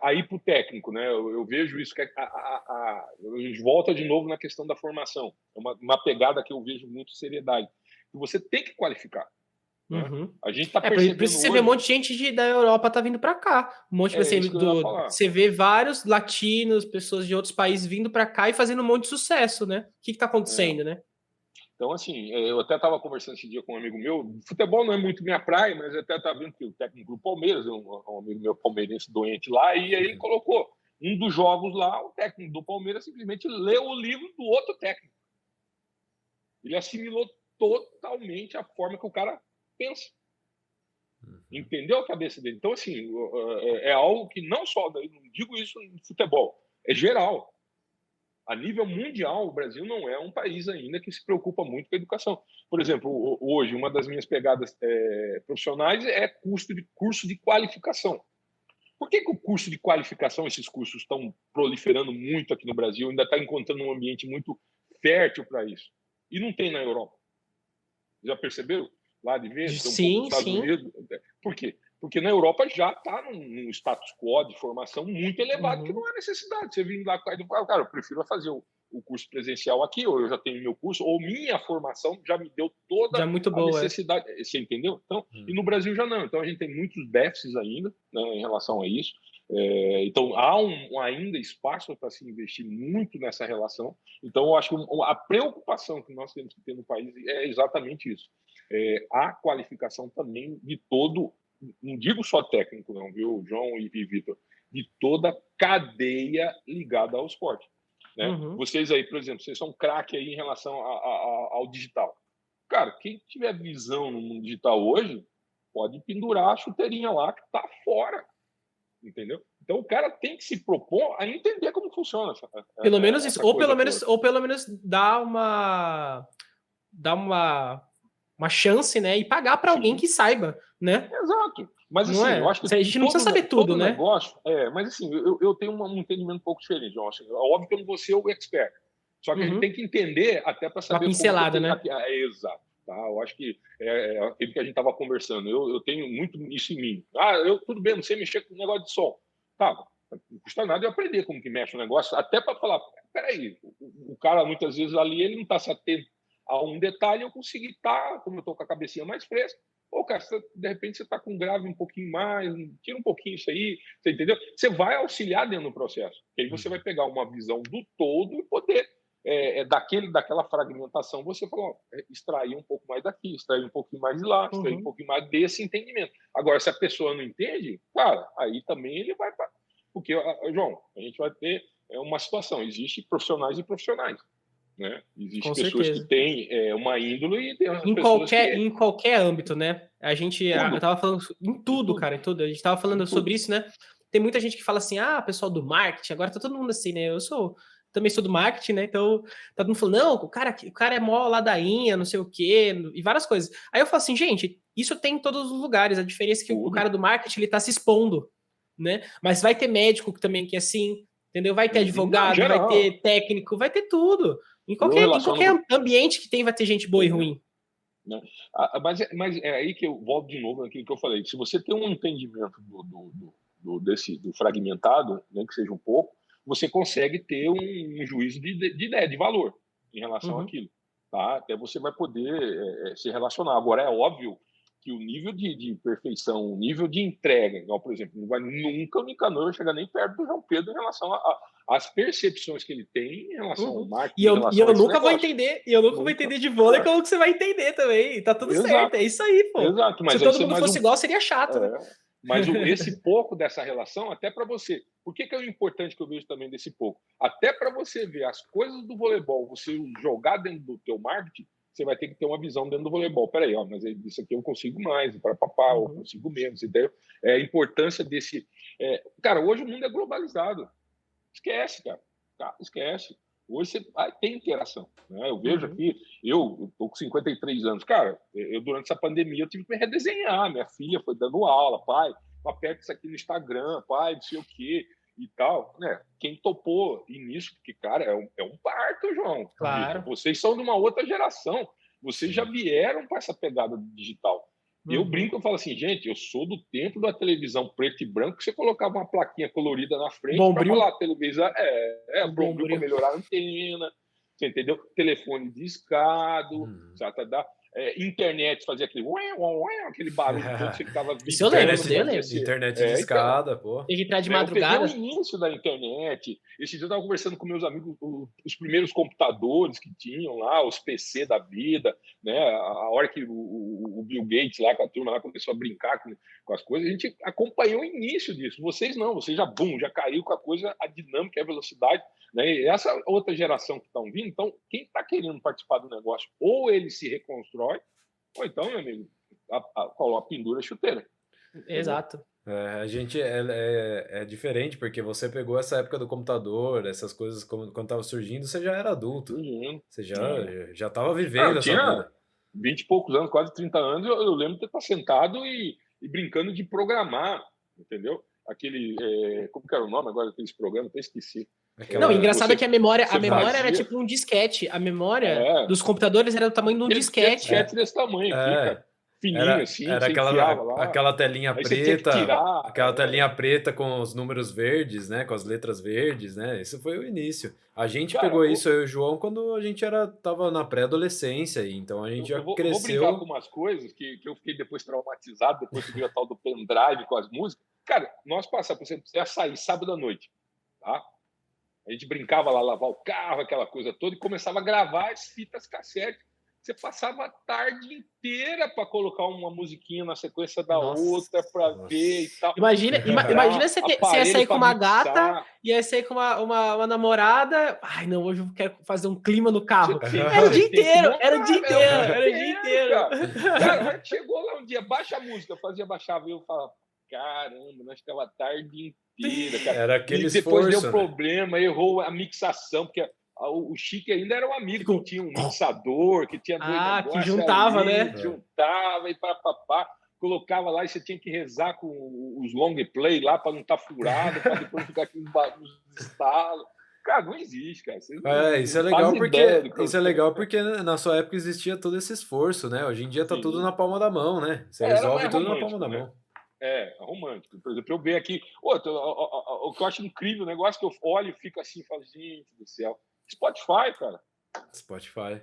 Aí para o técnico, né? Eu vejo isso que a gente volta de novo na questão da formação. É uma pegada que eu vejo muito seriedade. Que você tem que qualificar. Né? A gente está percebendo por isso você hoje... vê um monte de gente da Europa tá vindo para cá. Um monte isso que eu ia falar. Você vê vários latinos, pessoas de outros países vindo para cá e fazendo um monte de sucesso, né? O que está acontecendo, né? Então, assim, eu até estava conversando esse dia com um amigo meu. Futebol não é muito minha praia, mas eu até estava vendo que o técnico do Palmeiras, um amigo meu palmeirense doente lá, e aí ele colocou um dos jogos lá, o técnico do Palmeiras simplesmente leu o livro do outro técnico. Ele assimilou totalmente a forma que o cara pensa. Entendeu a cabeça dele? Então, assim, é algo que não só, não digo isso no futebol, é geral. A nível mundial, o Brasil não é um país ainda que se preocupa muito com a educação. Por exemplo, hoje, uma das minhas pegadas profissionais é curso de qualificação. Por que o curso de qualificação, esses cursos estão proliferando muito aqui no Brasil, ainda está encontrando um ambiente muito fértil para isso? E não tem na Europa. Já perceberam? Lá de ver, tem um pouco nos Estados Unidos. Por quê? Porque na Europa já está num status quo de formação muito elevado, que não há necessidade. Você vir lá, cara, eu prefiro fazer o curso presencial aqui, ou eu já tenho meu curso, ou minha formação já me deu toda Já muito a boa, necessidade. Você entendeu? Então, e no Brasil já não. Então a gente tem muitos déficits ainda, né, em relação a isso. Então há ainda espaço para se investir muito nessa relação. Então eu acho que a preocupação que nós temos que ter no país é exatamente isso. A qualificação também de todo, não digo só técnico, não, viu, João e Vitor, de toda cadeia ligada ao esporte. Né? Vocês aí, por exemplo, vocês são craque aí em relação ao digital. Cara, quem tiver visão no mundo digital hoje, pode pendurar a chuteirinha lá que tá fora. Entendeu? Então o cara tem que se propor a entender como funciona pelo menos isso, ou pelo menos dar uma chance, né, e pagar para alguém que saiba, né? Exato. Mas assim, eu acho que a gente não precisa saber tudo, né? Negócio, mas assim, eu tenho um entendimento um pouco diferente. Eu acho, óbvio que eu não vou ser o expert. Só que a gente tem que entender até para saber uma pincelada, né? Exato. Tá? Eu acho que é aquilo que a gente estava conversando. Eu tenho muito isso em mim. Tudo bem, não sei mexer com o negócio de som. Tá, não custa nada eu aprender como que mexe o negócio, até para falar, peraí, o cara muitas vezes ali, ele não está se atento a um detalhe, eu consegui estar, como eu estou com a cabecinha mais fresca, cara, de repente você está com um grave um pouquinho mais, tira um pouquinho isso aí, você entendeu? Você vai auxiliar dentro do processo, que aí você vai pegar uma visão do todo e poder daquela fragmentação, você falou, extrair um pouco mais daqui, extrair um pouquinho mais de lá, extrair um pouquinho mais desse entendimento. Agora, se a pessoa não entende, cara, aí também ele vai para... Porque, João, a gente vai ter uma situação, existem profissionais e profissionais, né? Existem pessoas que têm uma índole e tem as pessoas em qualquer âmbito, né? Eu tava falando em tudo, cara, em tudo. A gente tava falando sobre isso, né? Tem muita gente que fala assim, pessoal do marketing, agora tá todo mundo assim, né? Também sou do marketing, né? Então, todo mundo falando, não, o cara é mó ladainha, não sei o quê, e várias coisas. Aí eu falo assim, gente, isso tem em todos os lugares. A diferença é que o cara do marketing, ele tá se expondo, né? Mas vai ter médico também que é assim, entendeu? Vai ter advogado, vai ter técnico, vai ter tudo. Em qualquer ambiente que tem, vai ter gente boa e ruim. Né? Mas é aí que eu volto de novo naquilo que eu falei. Se você tem um entendimento do fragmentado, né, que seja um pouco, você consegue ter um juízo de ideia, de valor em relação àquilo. Tá? Até você vai poder se relacionar. Agora, é óbvio que o nível de perfeição, o nível de entrega, igual, por exemplo, nunca o Nicanor vai chegar nem perto do João Pedro em relação às percepções que ele tem em relação ao marketing. E eu nunca vou entender, vou entender de vôlei como que você vai entender também. Tá tudo certo, é isso aí, pô. Exato, mas se todo mundo fosse igual, seria chato, né? Mas esse pouco dessa relação, até para você. Por que é o importante que eu vejo também desse pouco? Até para você ver as coisas do voleibol, você jogar dentro do teu marketing, você vai ter que ter uma visão dentro do voleibol. Peraí, mas isso aqui eu consigo mais, para papá, eu consigo menos, entendeu? A importância desse... Cara, hoje o mundo é globalizado. Esquece, cara. Esquece. Hoje você tem interação. Né? Eu vejo aqui, eu tô com 53 anos. Cara, durante essa pandemia eu tive que me redesenhar. Minha filha foi dando aula, pai, aperta isso aqui no Instagram, pai, não sei o quê e tal. Né? Quem topou nisso, porque, cara, é um parto, João. Claro. Vocês são de uma outra geração. Vocês já vieram com essa pegada digital. Eu brinco, eu falo assim, gente, eu sou do tempo da televisão preto e branco, que você colocava uma plaquinha colorida na frente para falar televisão, Bombril para melhorar a antena, você entendeu? Telefone discado, internet fazia aquele barulho todo, você ficava isso eu lembro. Internet discada, pô. Tem que entrar de madrugada. Eu peguei o início da internet. Esse dia eu estava conversando com meus amigos, os primeiros computadores que tinham lá, os PC da vida, né? A hora que o Bill Gates lá com a turma lá começou a brincar com as coisas, a gente acompanhou o início disso. Vocês não, vocês já caiu com a coisa, a dinâmica, a velocidade, né? E essa outra geração que estão vindo, então quem está querendo participar do negócio, ou ele se reconstrói, ou então, meu amigo, a pendura chuteira. Exato. A gente é diferente, porque você pegou essa época do computador, essas coisas quando tava surgindo, você já era adulto. Uhum. Você É. já tava Eu vivendo essa tinha vida. 20 e poucos anos, quase 30 anos, eu lembro de estar sentado e brincando de programar, entendeu? Aquele, como que era o nome agora daqueles programas? Até esqueci. Não, o Aquela. engraçado é que a memória Você era fazia, tipo um disquete. A memória é, dos computadores era do tamanho de um aquele disquete. disquete desse tamanho aqui, É, cara. Fininho era, assim, que era você aquela, enfiava lá. aquela telinha Aí você tinha que preta, tirar. aquela telinha preta com os números verdes, né? Com as letras verdes, né? Esse foi o início. A gente Cara, pegou isso, eu e o João, quando a gente tava na pré-adolescência, então a gente já eu vou brincar com cresceu. umas coisas que eu fiquei depois traumatizado, depois que veio a tal do pendrive com as músicas. Cara, nós passamos, por exemplo, você ia sair sábado à noite, tá? A gente brincava lá, lavar o carro, aquela coisa toda, e começava a gravar as fitas cassete. Você passava a tarde inteira para colocar uma musiquinha na sequência da Nossa. outra, para ver e Nossa. tal. Imagina você ia sair Aparelho com para uma gata, mixar. ia sair com uma namorada. Ai, não, hoje eu quero fazer um clima no carro. Era o Você dia tem que inteiro, era o dia montar, né? inteiro, O dia era o dia inteiro, inteiro. cara. Cara, a hora que chegou lá um dia, baixa a música, fazia baixar, eu falava, caramba, nós ficava a tarde inteira, cara. Era aquele E depois deu esforço, né? problema, errou a mixação, porque o Chique ainda era um amigo que tinha um mixador, que tinha dois Que negócios juntava, ali, né? juntava e papapá. Colocava lá e você tinha que rezar com os long play lá para não estar furado, para depois ficar aqueles barulhos de estalo. Cara, não existe, cara. Vocês Isso é não legal fazem ideia do que isso é legal porque na sua época existia todo esse esforço, né? Hoje em dia tá tudo Sim. na palma da mão, né? Você Era resolve mais tudo na palma romântico, da né? mão. Romântico. Por exemplo, eu ver aqui. O que eu acho incrível, o negócio que eu olho e fico assim, falo, gente do céu. Spotify, cara. Spotify.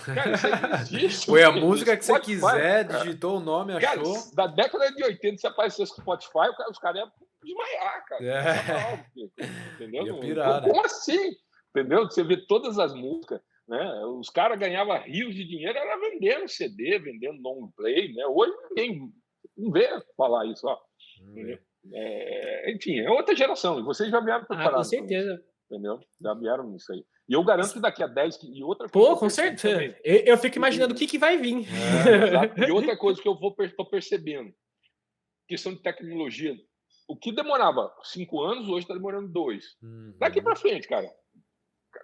Cara, isso aí não existe. Foi a música que você Spotify, quiser, cara. digitou o nome, Cara, achou. da década de 80, se aparecesse Spotify, os caras iam desmaiar, cara. É. Entendeu? Ia pirar, né? Como assim? Entendeu? Você vê todas as músicas, né? Os caras ganhavam rios de dinheiro, era vendendo CD, vendendo long play, né? Hoje ninguém não vê falar isso, ó. Entendeu? Enfim, é outra geração, e vocês já vieram Com preparados com isso, certeza. entendeu? Já vieram nisso aí. E eu garanto que daqui a 10, e outra coisa que Pô, eu com percebo certeza. também, Eu fico imaginando o que vai vir. exato. E outra coisa que eu tô percebendo, questão de tecnologia, o que demorava 5 anos, hoje está demorando 2. Daqui para frente, cara,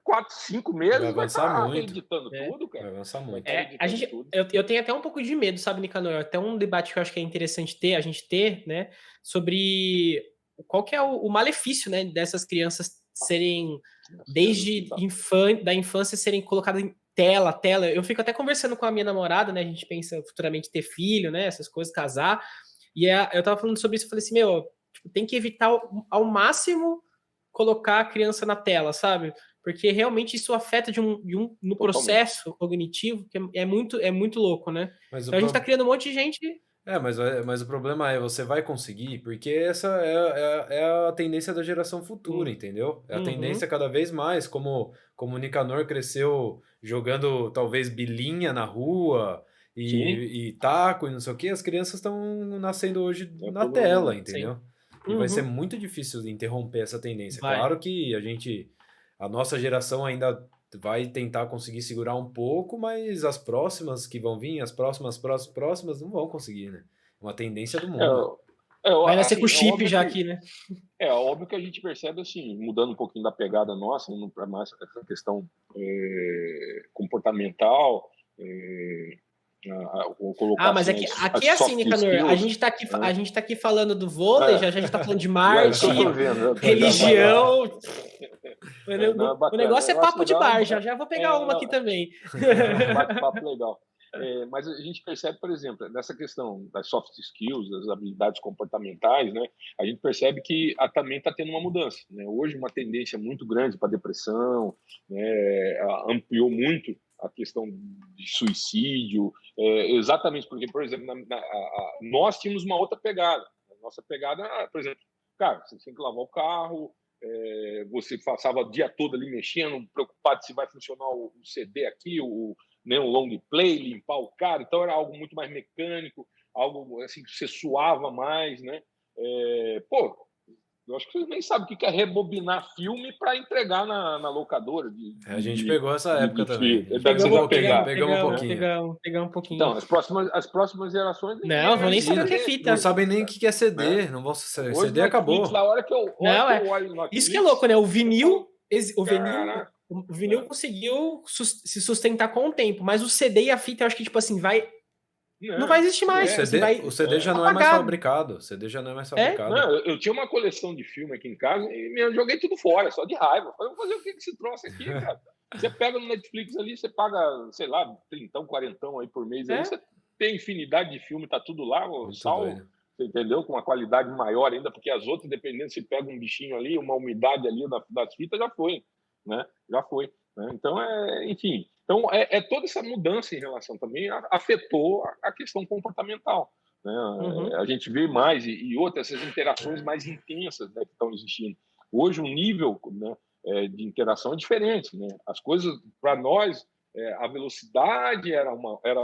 4, 5 Vai meses vai avançar estar muito. reeditando É. tudo, Vai cara. avançar Vai muito. estar reeditando tudo. Eu tenho até um pouco de medo, sabe, Nicanor? Até um debate que eu acho que é interessante a gente ter, né? Sobre qual que é o malefício, né? Dessas crianças serem, desde da infância, serem colocadas em tela. Eu fico até conversando com a minha namorada, né? A gente pensa futuramente ter filho, né? Essas coisas, casar. Eu tava falando sobre isso, eu falei assim, meu, tipo, tem que evitar ao máximo colocar a criança na tela, sabe? Porque realmente isso afeta no Totalmente. processo cognitivo, que é muito louco, né? Mas Então a gente tá criando um monte de gente. mas o problema é, você vai conseguir, porque essa é a tendência da geração futura, entendeu? É a tendência cada vez mais, como o Nicanor cresceu jogando talvez bilinha na rua e taco e não sei o que, as crianças estão nascendo hoje na tela, entendeu? E vai ser muito difícil interromper essa tendência. Vai. Claro que a nossa geração ainda vai tentar conseguir segurar um pouco, mas as próximas que vão vir, as próximas não vão conseguir, né? Uma tendência do mundo. Vai nascer Assim, com chip já aqui, né? É óbvio que a gente percebe, assim, mudando um pouquinho da pegada nossa, indo para mais essa questão comportamental, colocar mas assim, aqui é assim, Nicanor. A gente tá aqui falando do vôlei, já a gente tá falando de Marte, religião. O negócio é papo de bar, já vou pegar uma aqui também. Um bate-papo legal. Mas a gente percebe, por exemplo, nessa questão das soft skills, das habilidades comportamentais, né? A gente percebe que também está tendo uma mudança, né? Hoje uma tendência muito grande para depressão, né? Ampliou muito a questão de suicídio, exatamente porque, por exemplo, nós tínhamos uma outra pegada. A nossa pegada, por exemplo, cara, você tem que lavar o carro, você passava o dia todo ali mexendo, preocupado se vai funcionar o CD aqui, um long play, limpar o cara. Então era algo muito mais mecânico, algo assim que você suava mais, né? Eu acho que vocês nem sabem o que é rebobinar filme para entregar na locadora. A gente pegou essa época também. Deve ser Pegamos pegar. um pouquinho. Pegamos um pouquinho. Então, as próximas gerações... Não, vão nem saber o que é fita. Não sabem nem o que é CD. Não vão saber. CD acabou. Na hora que eu olho no Isso que é louco, né? O vinil Caraca. conseguiu se sustentar com o tempo, mas o CD e a fita, eu acho que, tipo assim, não vai existir mais. O CD já não é mais fabricado. O CD já não é mais fabricado. Não, eu tinha uma coleção de filme aqui em casa e eu joguei tudo fora, só de raiva. Falei, vou fazer o que esse troço aqui, cara? Você pega no Netflix ali, você paga, sei lá, 30, 40 aí por mês. Aí você tem infinidade de filme, tá tudo lá, salvo. Você entendeu? Com uma qualidade maior ainda, porque as outras, dependendo se pega um bichinho ali, uma umidade ali das fitas, já foi, né? Já foi. Né? Então, enfim... Então, toda essa mudança em relação também afetou a questão comportamental. Né? A gente vê mais, e outras, essas interações mais intensas, né, que estão existindo. Hoje, o nível, né, de interação é diferente. Né? As coisas, para nós, a velocidade era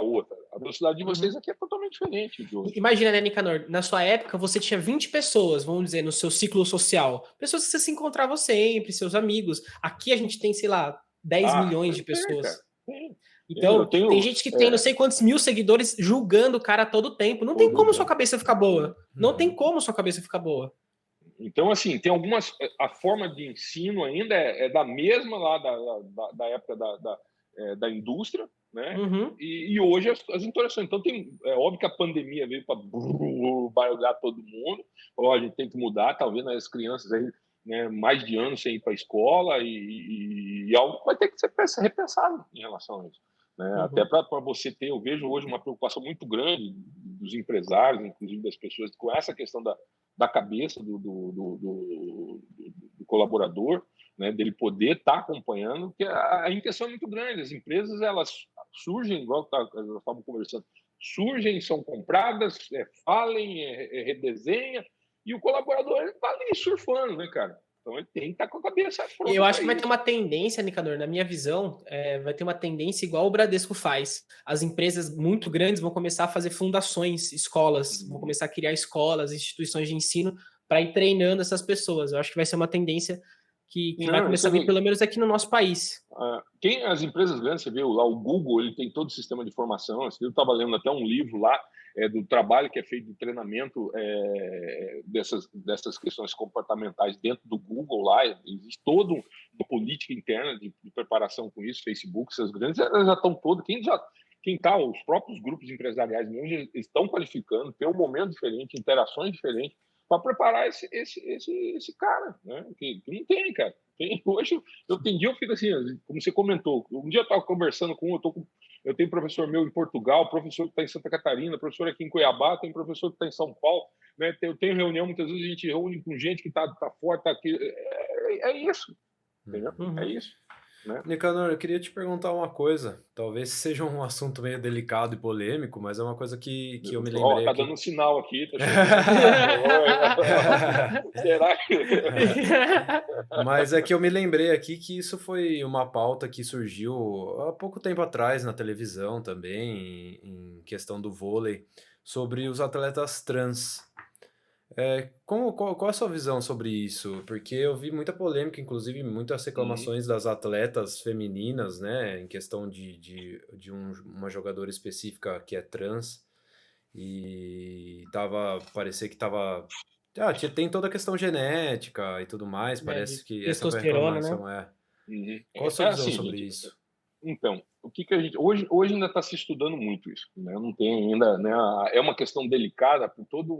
outra. A velocidade de vocês aqui é totalmente diferente. Imagina, né, Nicanor? Na sua época, você tinha 20 pessoas, vamos dizer, no seu ciclo social. Pessoas que você se encontrava sempre, seus amigos. Aqui a gente tem, sei lá, 10 milhões de pessoas. Então, tem gente que tem não sei quantos mil seguidores julgando o cara todo o tempo. Não tem como sua cabeça ficar boa. Não tem como sua cabeça ficar boa. Então, assim, tem algumas... A forma de ensino ainda é da mesma lá da época da indústria, né? E hoje as interações. Então, é óbvio que a pandemia veio para barulhar todo mundo. A gente tem que mudar, talvez, as crianças aí, né, mais de anos sem ir para a escola e algo vai ter que ser repensado em relação a isso. Né? Até para você ter, eu vejo hoje uma preocupação muito grande dos empresários, inclusive das pessoas, com essa questão da cabeça do colaborador, né, dele poder estar acompanhando, porque a intenção é muito grande. As empresas, elas surgem, igual nós estávamos conversando, surgem, são compradas, falem, redesenha, e o colaborador está ali surfando, né, cara? Então ele tem que estar com a cabeça pronta. Eu acho que vai ter uma tendência, Nicanor, na minha visão, vai ter uma tendência igual o Bradesco faz. As empresas muito grandes vão começar a fazer fundações, escolas, vão começar a criar escolas, instituições de ensino para ir treinando essas pessoas. Eu acho que vai ser uma tendência que vai começar a vir, pelo menos aqui no nosso país. As empresas grandes, você viu lá, o Google, ele tem todo o sistema de formação. Eu estava lendo até um livro lá, do trabalho que é feito de treinamento dessas questões comportamentais dentro do Google lá. Existe toda uma política interna de preparação com isso. Facebook, essas grandes, elas já estão todas. Quem está, os próprios grupos empresariais mesmo, estão qualificando, tem um momento diferente, interações diferentes, para preparar esse cara, né? Que não tem, cara. Hoje, eu fico assim, como você comentou, um dia eu estava conversando eu tenho professor meu em Portugal, professor que está em Santa Catarina, professor aqui em Cuiabá, tem professor que está em São Paulo, né? Eu tenho reunião, muitas vezes a gente reúne com gente que está fora, está aqui. É isso, entendeu? É isso. Né? Nicanor, eu queria te perguntar uma coisa. Talvez seja um assunto meio delicado e polêmico, mas é uma coisa que eu me lembrei. Tá dando um sinal aqui. Tá Será que... Mas é que eu me lembrei aqui que isso foi uma pauta que surgiu há pouco tempo atrás na televisão também, em questão do vôlei, sobre os atletas trans. Qual a sua visão sobre isso? Porque eu vi muita polêmica, inclusive muitas reclamações das atletas femininas, né, em questão de uma jogadora específica que é trans, e parecia que tava... tem toda a questão genética e tudo mais, parece que essa foi a reclamação, né? Qual a sua visão sobre isso? Então, o que a gente... Hoje ainda está se estudando muito isso, né? Não tem ainda, né? É uma questão delicada por todo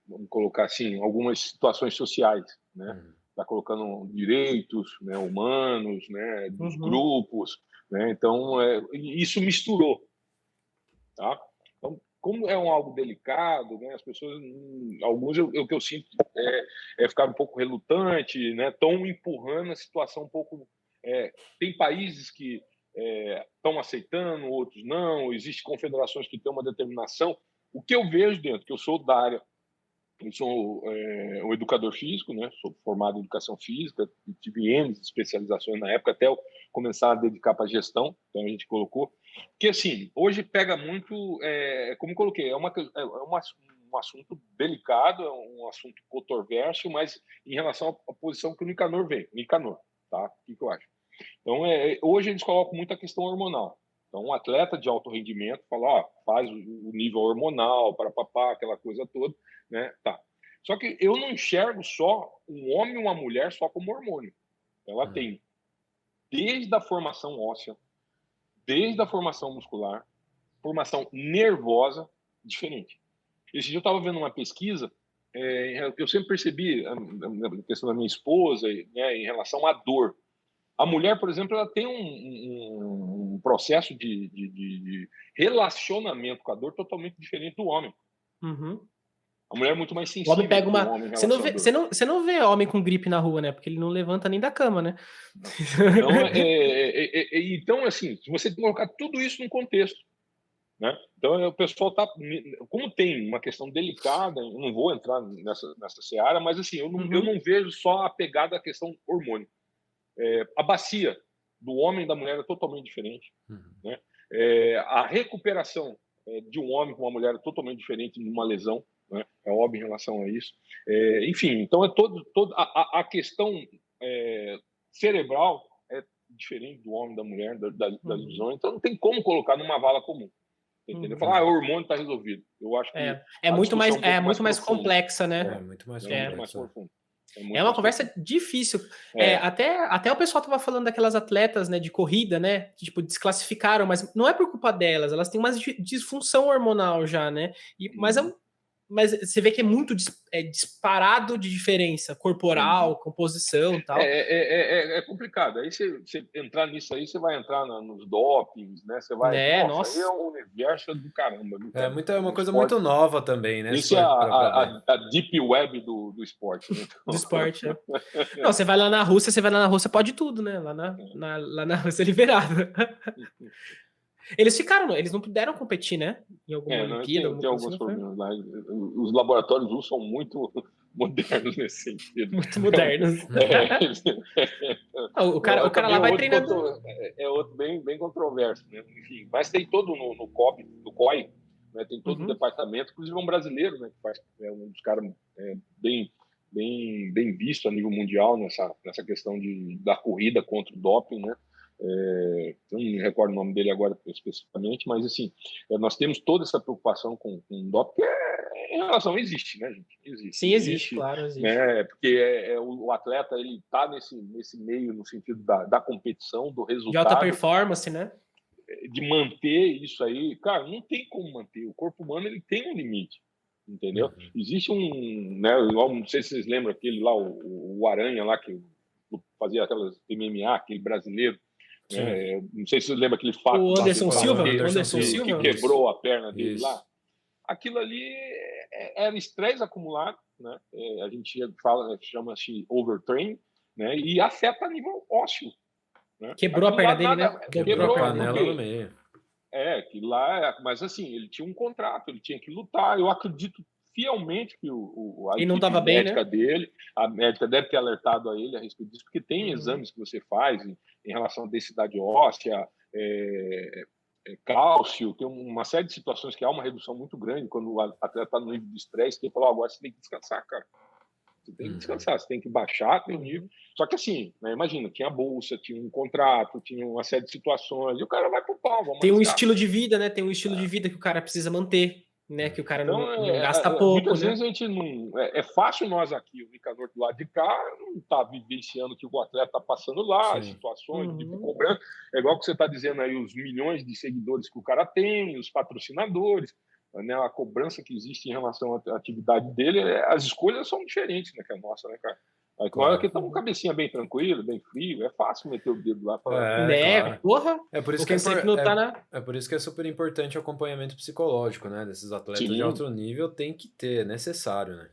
vamos colocar assim, algumas situações sociais, né? Está colocando direitos, né, humanos, né, dos grupos, né? Então, isso misturou, tá? Então, como é algo delicado, né, as pessoas, alguns, o que eu sinto é ficar um pouco relutante, né? Estão empurrando a situação um pouco... tem países que estão aceitando, outros não, existem confederações que têm uma determinação. O que eu vejo dentro, que eu sou da área, eu sou um educador físico, né? Sou formado em educação física, tive N especializações na época, até eu começar a dedicar para a gestão, então a gente colocou. Porque, assim, hoje pega muito, como eu coloquei, um assunto delicado, é um assunto controverso, mas em relação à posição que o Nicanor vem. Nicanor, tá? O que eu acho? Então, hoje eles colocam muito a questão hormonal. Então, um atleta de alto rendimento fala, ó, faz o nível hormonal, para papá, aquela coisa toda, né? Tá. Só que eu não enxergo só um homem e uma mulher só como hormônio. Ela tem desde a formação óssea, desde a formação muscular, formação nervosa diferente. Esse dia eu estava vendo uma pesquisa, eu sempre percebi a questão da minha esposa, né, em relação à dor. A mulher, por exemplo, ela tem um processo de relacionamento com a dor totalmente diferente do homem. Uhum. A mulher é muito mais O sensível homem pega que o uma. homem em Você relação à dor. não vê homem com gripe na rua, né? Porque ele não levanta nem da cama, né? Então, então, assim, se você colocar tudo isso num contexto, né? Então, o pessoal tá. Como tem uma questão delicada, eu não vou entrar nessa seara, mas assim, eu não vejo só a pegada da questão hormônio. A bacia do homem e da mulher é totalmente diferente. Né? A recuperação de um homem com uma mulher é totalmente diferente de uma lesão. Né? É óbvio em relação a isso. Enfim, então a questão cerebral é diferente do homem e da mulher, das visões. Então não tem como colocar numa vala comum. Entendeu? Falar, o hormônio está resolvido. Eu acho que é muito mais profunda. complexa, né? É muito mais complexa. profunda. É uma conversa difícil. Até o pessoal tava falando daquelas atletas, né, de corrida, né, que tipo desclassificaram, mas não é por culpa delas, elas têm uma disfunção hormonal já, né? Mas você vê que é muito disparado de diferença corporal, composição e tal. É complicado. Aí você entrar nisso aí, você vai entrar nos dopings, né? Você vai. Nossa, aí é um universo do caramba. É uma coisa muito nova também, né? Isso é a deep web do esporte. Né? Do esporte, Não, você vai lá na Rússia, pode tudo, né? Lá na Rússia é liberado. Eles não puderam competir, né? Em alguma Olimpíada. Tem alguns problemas lá. Os laboratórios russos são muito modernos nesse sentido. Muito modernos. O cara lá vai treinando. É outro bem controverso, né? Enfim, mas tem todo no COI, né? Tem todo um departamento, inclusive um brasileiro, né? Que faz, um dos caras bem visto a nível mundial nessa questão da corrida contra o doping, né? Eu não me recordo o nome dele agora especificamente, mas assim, nós temos toda essa preocupação com o doping, em relação existe, né, gente? Sim, existe, claro, existe. Né? Porque o atleta, ele tá nesse meio, no sentido da competição, do resultado. De alta performance, né? De manter isso aí. Cara, não tem como manter. O corpo humano, ele tem um limite, entendeu? Existe né, não sei se vocês lembram aquele lá, o Aranha lá, que fazia aquelas MMA, aquele brasileiro. Não sei se você lembra aquele fato. O Anderson Silva? Que quebrou a perna dele lá. Aquilo ali era estresse acumulado, né? A gente chama-se overtrain, né? E afeta a nível ósseo. Né? Quebrou a perna dele, né? Quebrou a canela no meio. Aquilo lá, mas assim, ele tinha um contrato, ele tinha que lutar. Eu acredito fielmente que a não tava bem, médica né? dele, a médica deve ter alertado a ele a respeito disso, porque tem exames que você faz em relação à densidade óssea, cálcio, tem uma série de situações que há uma redução muito grande quando o atleta está no nível de estresse, que ele falou, agora você tem que descansar, cara. Você tem que descansar, você tem que baixar teu nível. Só que assim, né, imagina, tinha bolsa, tinha um contrato, tinha uma série de situações, e o cara vai pro pau. Tem um estilo de vida, né? Tem um estilo de vida que o cara precisa manter. Né, que o cara não gasta pouco. Muitas né? vezes a gente não. É fácil nós aqui, o Nicanor do lado de cá, não está vivenciando o que o atleta está passando lá, as situações de cobrança. É igual que você está dizendo aí, os milhões de seguidores que o cara tem, os patrocinadores, né, a cobrança que existe em relação à atividade dele, as escolhas são diferentes, né, que a nossa, né, cara? Aí, claro, aqui estamos com a cabecinha bem tranquila, bem frio, é fácil meter o dedo lá. Claro. Porra! É por isso é por isso que é super importante o acompanhamento psicológico, né? Desses atletas de alto nível tem que ter, é necessário, né?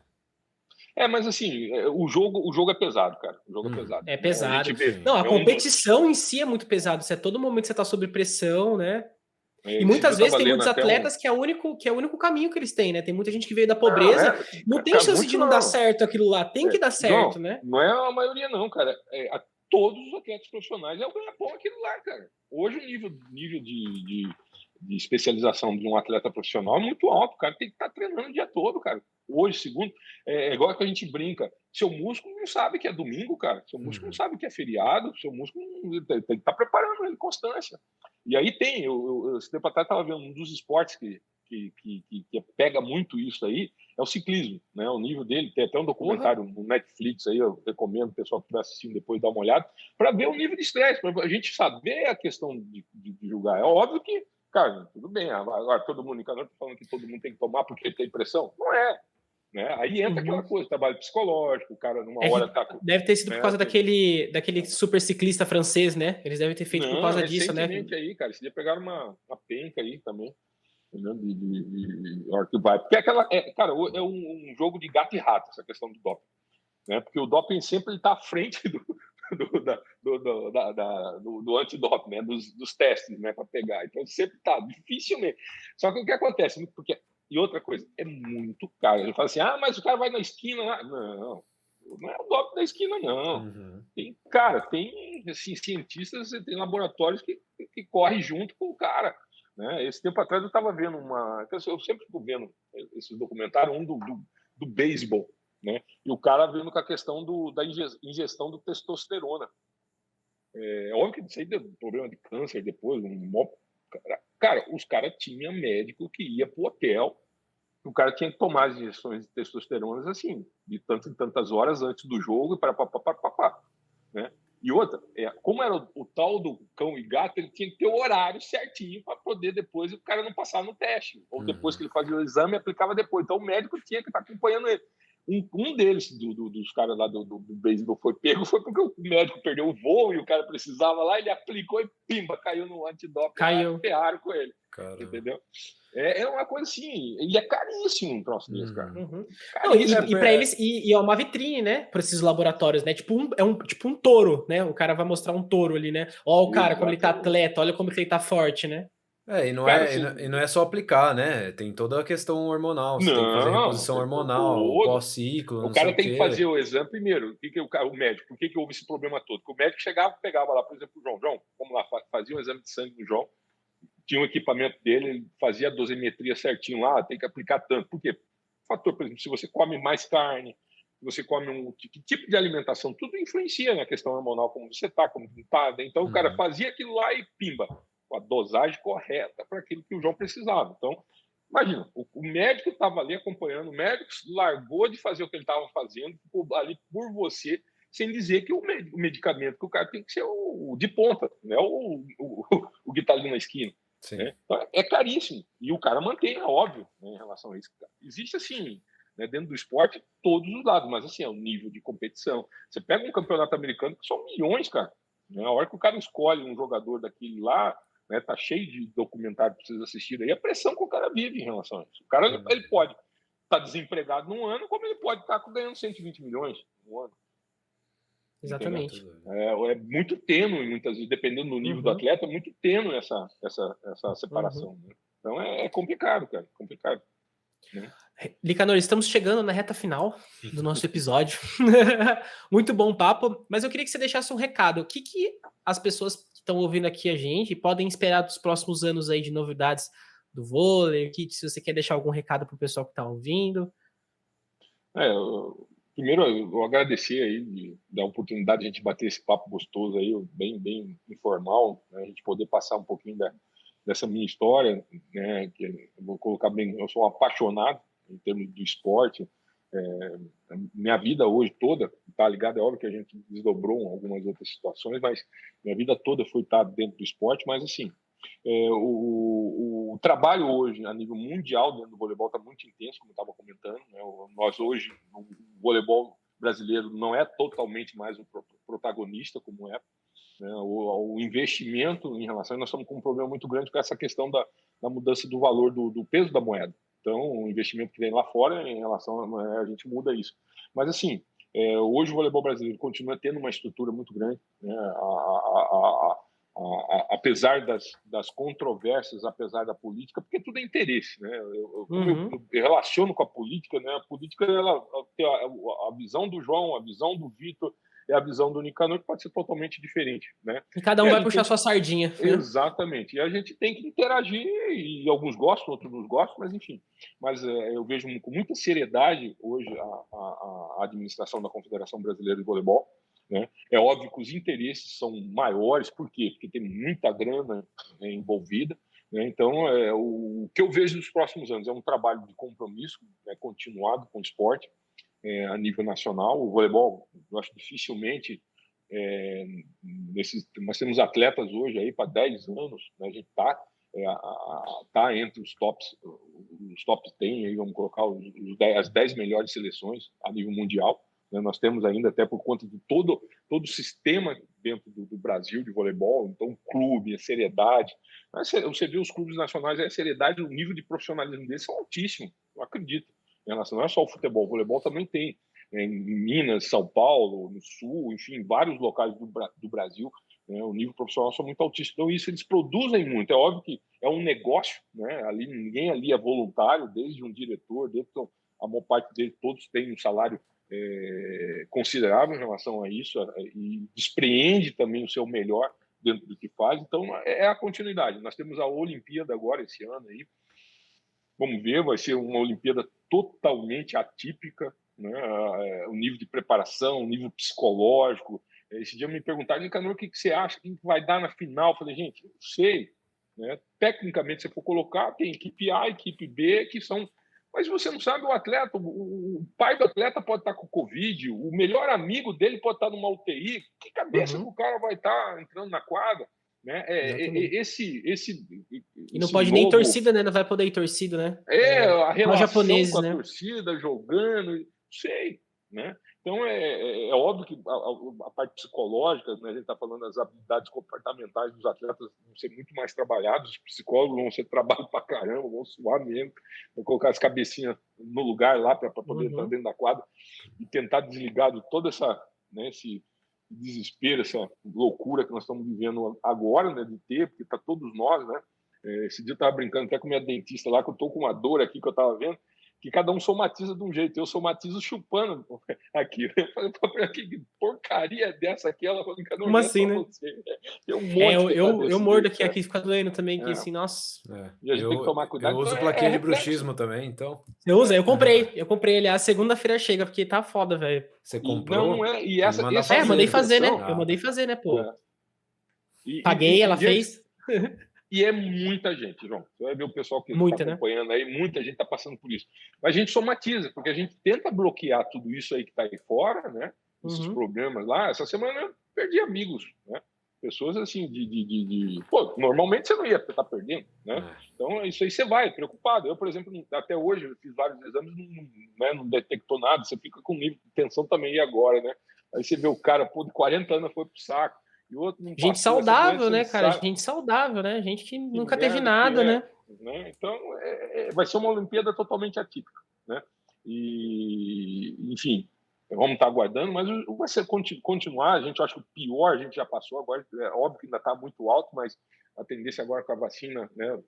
Mas assim, o jogo é pesado, cara. O jogo é pesado. É pesado. Não, a competição em si é muito pesado. Você, a todo momento você está sob pressão, né? E muitas vezes tem muitos atletas que é o único caminho que eles têm, né? Tem muita gente que veio da pobreza, não tem chance de não dar certo aquilo lá, tem que dar certo, né? Não é a maioria não, cara. todos os atletas profissionais é o ganha-pão aquilo lá, cara. Hoje o nível de especialização de um atleta profissional é muito alto, o cara tem que estar treinando o dia todo, cara. Hoje, segundo, igual que a gente brinca, seu músculo não sabe que é domingo, cara. Seu músculo não sabe que é feriado, seu músculo tem que estar preparando ele constância. E aí tem, esse tempo atrás estava vendo um dos esportes que pega muito isso aí, é o ciclismo, né? O nível dele, tem até um documentário no Netflix aí, eu recomendo o pessoal que estiver assistindo depois dar uma olhada, para ver o nível de estresse, para a gente saber a questão de julgar. É óbvio que, cara, tudo bem, agora todo mundo em casa está falando que todo mundo tem que tomar porque tem pressão. Não é. Né? Aí entra aquela coisa, trabalho psicológico, o cara numa hora tá... Deve ter sido por causa daquele super ciclista francês, né? Eles devem ter feito por causa disso, né? Aí, cara, esse dia pegaram uma penca aí também, entendeu? De hora que vai. Porque cara, é um jogo de gato e rato, essa questão do doping. Né? Porque o doping sempre está à frente do antidoping, né? Dos testes, né? Para pegar. Então sempre está, dificilmente. Só que o que acontece? Porque... E outra coisa, é muito caro. Ele fala assim, mas o cara vai na esquina lá. Não é o doping da esquina, não. Tem assim, cientistas, tem laboratórios que correm junto com o cara. Né? Esse tempo atrás eu estava vendo eu sempre fico vendo esse documentário, um do beisebol, né? E o cara vendo com a questão da ingestão do testosterona. É óbvio que isso aí deu problema de câncer depois, cara, os caras tinham médico que ia pro hotel, o cara tinha que tomar as injeções de testosterona assim, de tantas em tantas horas antes do jogo, né? E outra, como era o tal do cão e gato, ele tinha que ter o horário certinho para poder depois o cara não passar no teste. Ou depois que ele fazia o exame, aplicava depois. Então o médico tinha que estar acompanhando ele. Um deles, dos caras lá do beisebol, foi pego, foi porque o médico perdeu o voo e o cara precisava lá, ele aplicou e pimba, caiu no antidoping. Caiu. Ferraram com ele. Caramba. Entendeu? É uma coisa assim, e é caríssimo um troço desse, cara. Não, e para eles, e é uma vitrine, né? Para esses laboratórios, né? Tipo um touro, né? O cara vai mostrar um touro ali, né? Ó, o cara, como ele tá atleta, olha como ele tá forte, né? E não é só aplicar, né? Tem toda a questão hormonal. Você tem que fazer reposição hormonal, pós-ciclo. O cara tem que fazer o exame primeiro. O médico, por que houve esse problema todo? Porque o médico chegava, pegava lá, por exemplo, o João, vamos lá, fazia um exame de sangue do João, tinha um equipamento dele, ele fazia a dosimetria certinho lá, tem que aplicar tanto. Por quê? Fator, por exemplo, se você come mais carne, se você come que tipo de alimentação, tudo influencia na questão hormonal, como você tá, como não tá. Então o cara fazia aquilo lá e pimba, com a dosagem correta para aquilo que o João precisava. Então, imagina, o médico estava ali acompanhando, o médico largou de fazer o que ele estava fazendo, ficou ali por você, sem dizer que o medicamento que o cara tem que ser o de ponta, não é o que está ali na esquina. Né? Então, é caríssimo. E o cara mantém, é óbvio, né, em relação a isso. Existe, assim, né, dentro do esporte, todos os lados, mas, assim, é o nível de competição. Você pega um campeonato americano que são milhões, cara. Né? A hora que o cara escolhe um jogador daquele lá, né, tá cheio de documentário para vocês assistirem aí, a pressão que o cara vive em relação a isso. O cara ele pode estar desempregado num ano, como ele pode estar ganhando 120 milhões no ano. Exatamente. É muito tênue, muitas vezes, dependendo do nível do atleta, é muito tênue essa separação. Né? Então é complicado, cara. Complicado. Né? Licanor, estamos chegando na reta final do nosso episódio. Muito bom papo, mas eu queria que você deixasse um recado. O que as pessoas que estão ouvindo aqui a gente podem esperar dos próximos anos aí de novidades do vôlei? Se você quer deixar algum recado para o pessoal que está ouvindo. Primeiro, eu agradecer aí da oportunidade de a gente bater esse papo gostoso aí, bem informal, né? A gente poder passar um pouquinho dessa minha história, né? Que eu vou colocar bem, eu sou um apaixonado em termos do esporte. Minha vida hoje toda está ligada, é óbvio que a gente desdobrou em algumas outras situações, mas minha vida toda foi estar dentro do esporte. Mas assim, o trabalho hoje a nível mundial dentro do voleibol está muito intenso, como eu estava comentando, né? Nós hoje, o voleibol brasileiro não é totalmente mais o protagonista como é, né? O investimento em relação, nós estamos com um problema muito grande com essa questão da mudança do valor do peso da moeda. Então, o investimento que vem lá fora, em relação a gente muda isso. Mas assim, hoje o voleibol brasileiro continua tendo uma estrutura muito grande, né? Apesar das controvérsias, apesar da política, porque tudo é interesse, né? Eu relaciono com a política, né? A política, ela tem a visão do João, a visão do Vitor, e a visão do Nicanor pode ser totalmente diferente, né? E cada um vai puxar sua sardinha. Exatamente. E a gente tem que interagir, e alguns gostam, outros não gostam, mas enfim. Mas eu vejo com muita seriedade hoje a administração da Confederação Brasileira de Voleibol, né? É óbvio que os interesses são maiores, por quê? Porque tem muita grana, né, envolvida, né? Então, o que eu vejo nos próximos anos é um trabalho de compromisso, né, continuado com o esporte, a nível nacional. O voleibol, eu acho dificilmente nós temos atletas hoje aí para 10 anos, né? A gente tá entre os tops 10 aí, vamos colocar as 10 melhores seleções a nível mundial, né? Nós temos ainda, até por conta de todo o sistema dentro do Brasil de voleibol, então o clube, a seriedade. Você vê os clubes nacionais, a seriedade, o nível de profissionalismo deles são altíssimos, eu acredito. Em relação, não é só o futebol, o voleibol também tem, né, em Minas, São Paulo, no Sul, enfim, vários locais do Brasil, né, o nível profissional é muito altíssimo. Então, isso eles produzem muito. É óbvio que é um negócio, né? Ninguém ali é voluntário, desde um diretor, a maior parte deles, todos têm um salário considerável em relação a isso, e despreende também o seu melhor dentro do que faz. Então, é a continuidade. Nós temos a Olimpíada agora, esse ano aí. Vamos ver, vai ser uma Olimpíada totalmente atípica, né? O nível de preparação, o nível psicológico. Esse dia me perguntaram, Nicanor, o que você acha que vai dar na final? Eu falei, gente, não sei, né? Tecnicamente, se for colocar, tem equipe A, equipe B, que são... Mas você não sabe, o atleta, o pai do atleta pode estar com Covid, o melhor amigo dele pode estar numa UTI. Que cabeça que o cara vai estar entrando na quadra? Né? E não pode nem torcida, né? Não vai poder ir torcida, né? A relação japoneses, com a né? torcida, jogando, sei, né? Então, óbvio que a parte psicológica, né, a gente está falando das habilidades comportamentais dos atletas vão ser muito mais trabalhadas, os psicólogos vão ser trabalho pra caramba, vão suar mesmo, vão colocar as cabecinhas no lugar lá para poder entrar dentro da quadra e tentar desligar de toda essa, né, esse desespero, essa loucura que nós estamos vivendo agora, né, de ter, porque tá todos nós, né? Esse dia eu estava brincando até com minha dentista lá, que eu estou com uma dor aqui que eu estava vendo, que cada um somatiza de um jeito. Eu somatizo chupando aqui. Eu falei, que porcaria dessa aqui? Ela falou, como assim, né? Tem um monte eu mordo aqui fica doendo também, que assim, nossa. E a gente tem que tomar cuidado. Eu uso plaquinha de bruxismo também, então. Você usa? Eu comprei, aliás, segunda-feira chega, porque tá foda, velho. Você comprou? Mandei fazer, né? Eu mandei fazer, né, pô? Paguei, ela fez. E é muita gente, João. Você vai ver o pessoal que está acompanhando aí, muita gente está passando por isso. Mas a gente somatiza, porque a gente tenta bloquear tudo isso aí que está aí fora, né? Esses problemas lá. Essa semana eu perdi amigos, né? Pessoas assim, Pô, normalmente você não ia estar perdendo, né? Então, isso aí você vai, preocupado. Eu, por exemplo, até hoje, eu fiz vários exames, não detectou nada. Você fica com nível de tensão também, e agora, né? Aí você vê o cara, pô, de 40 anos foi pro saco. E o outro não gente saudável, né, cara? Gente saudável, né? Gente que nunca teve nada, né? Então, vai ser uma Olimpíada totalmente atípica, né? E, enfim, vamos estar aguardando, mas vai ser continuar. A gente acha que o pior a gente já passou. Agora, é óbvio que ainda está muito alto, mas a tendência agora com a vacina, né?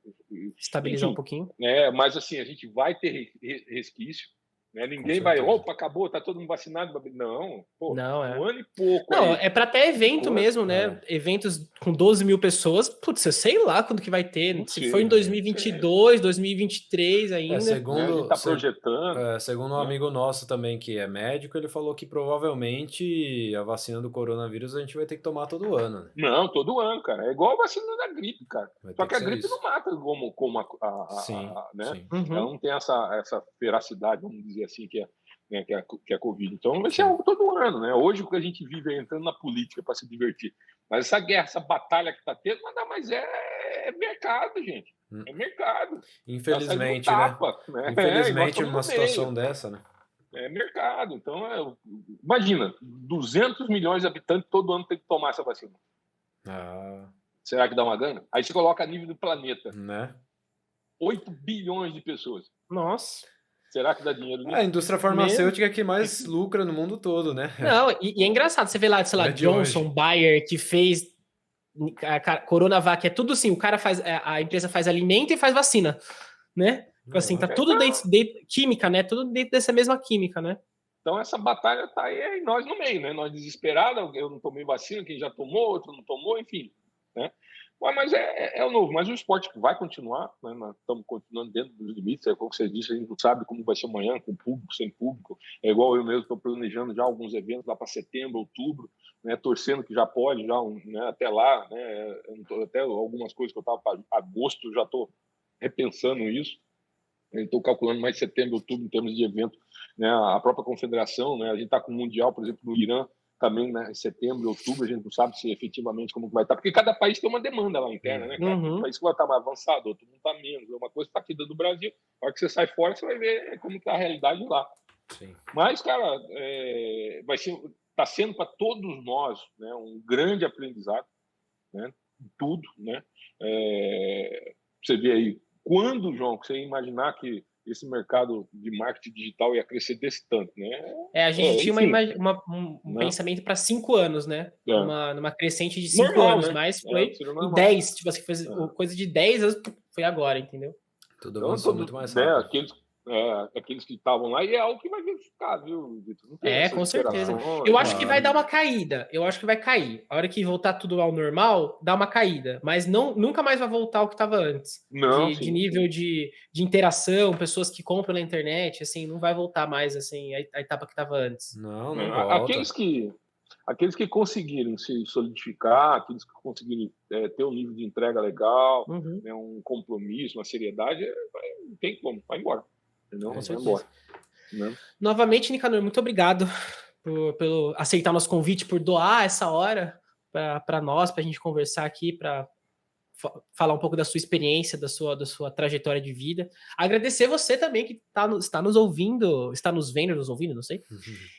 Estabilizar um pouquinho. Mas assim, a gente vai ter resquício. Né? Ninguém vai, opa, acabou, tá todo mundo vacinado. Não, pô, não, um ano e pouco. Não, é para até evento mesmo, né? Eventos com 12 mil pessoas, putz, eu sei lá quando que vai ter. Se for em 2022, 2023 ainda. Segundo, tá projetando. Segundo um amigo nosso também que é médico, ele falou que provavelmente a vacina do coronavírus a gente vai ter que tomar todo ano. Né? Não, todo ano, cara. É igual a vacina da gripe, cara. Só que a gripe não mata como sim, né? Sim. Ela não tem essa feracidade, vamos dizer assim, que é a Covid. Então vai ser algo todo ano, né? Hoje o que a gente vive é entrando na política para se divertir. Mas essa guerra, essa batalha que está tendo, nada mais é mercado, gente. É mercado. Infelizmente, tapa, né? Infelizmente, numa situação dessa, né? É mercado. Então, imagina, 200 milhões de habitantes todo ano tem que tomar essa vacina. Será que dá uma gana? Aí você coloca a nível do planeta. Né? 8 bilhões de pessoas. Nossa. Será que dá dinheiro nisso? A indústria farmacêutica que mais lucra no mundo todo, né? Não, e é engraçado, você vê lá, sei lá, Johnson, Bayer, que fez a Coronavac, é tudo assim, o cara faz, a empresa faz alimento e faz vacina, né? Assim, tá tudo dentro química, né? Tudo dentro dessa mesma química, né? Então, essa batalha está aí, nós no meio, né? Nós desesperados, eu não tomei vacina, quem já tomou, outro não tomou, enfim, né? Mas é o novo. Mas o esporte vai continuar, né? Nós estamos continuando dentro dos limites. Como você disse, a gente não sabe como vai ser amanhã, com público, sem público. É igual eu mesmo estou planejando já alguns eventos lá para setembro, outubro, né? Torcendo que já pode, já, né? Até lá, né? Até algumas coisas que eu estava para agosto, eu já estou repensando isso. Estou calculando mais setembro, outubro em termos de evento, né? A própria confederação, né? A gente está com o Mundial, por exemplo, no Irã, também, né, em setembro, outubro, a gente não sabe se efetivamente como vai estar, porque cada país tem uma demanda lá interna, né, cara? Um país que vai estar mais avançado, outro não está menos. Uma coisa está aqui dentro do Brasil, a hora que você sai fora, você vai ver como está a realidade lá. Sim. Mas, cara, está sendo para todos nós, né, um grande aprendizado, né, tudo, né? Você vê aí, quando, João, que você ia imaginar que esse mercado de marketing digital ia crescer desse tanto, né? A gente tinha um pensamento para 5 anos, né? Numa crescente de 5 anos, né? Mas foi em 10, tipo assim, coisa de 10 anos foi agora, entendeu? Tudo avançou muito mais rápido. Aqueles que estavam lá, e é algo que vai ficar, viu, Vitor? Com certeza. Eu acho que vai dar uma caída. Eu acho que vai cair. A hora que voltar tudo ao normal, dá uma caída. Mas nunca mais vai voltar ao que estava antes. De nível de interação, pessoas que compram na internet, assim, não vai voltar mais assim a etapa que estava antes. Não volta. Aqueles que conseguirem se solidificar, aqueles que conseguirem ter um nível de entrega legal, né, um compromisso, uma seriedade, não tem como, vai embora. Não, vai embora. Né? Novamente, Nicanor, muito obrigado pelo aceitar nosso convite, por doar essa hora para nós, para a gente conversar aqui, para falar um pouco da sua experiência, da sua trajetória de vida. Agradecer você também que está nos ouvindo, está nos vendo, nos ouvindo, não sei.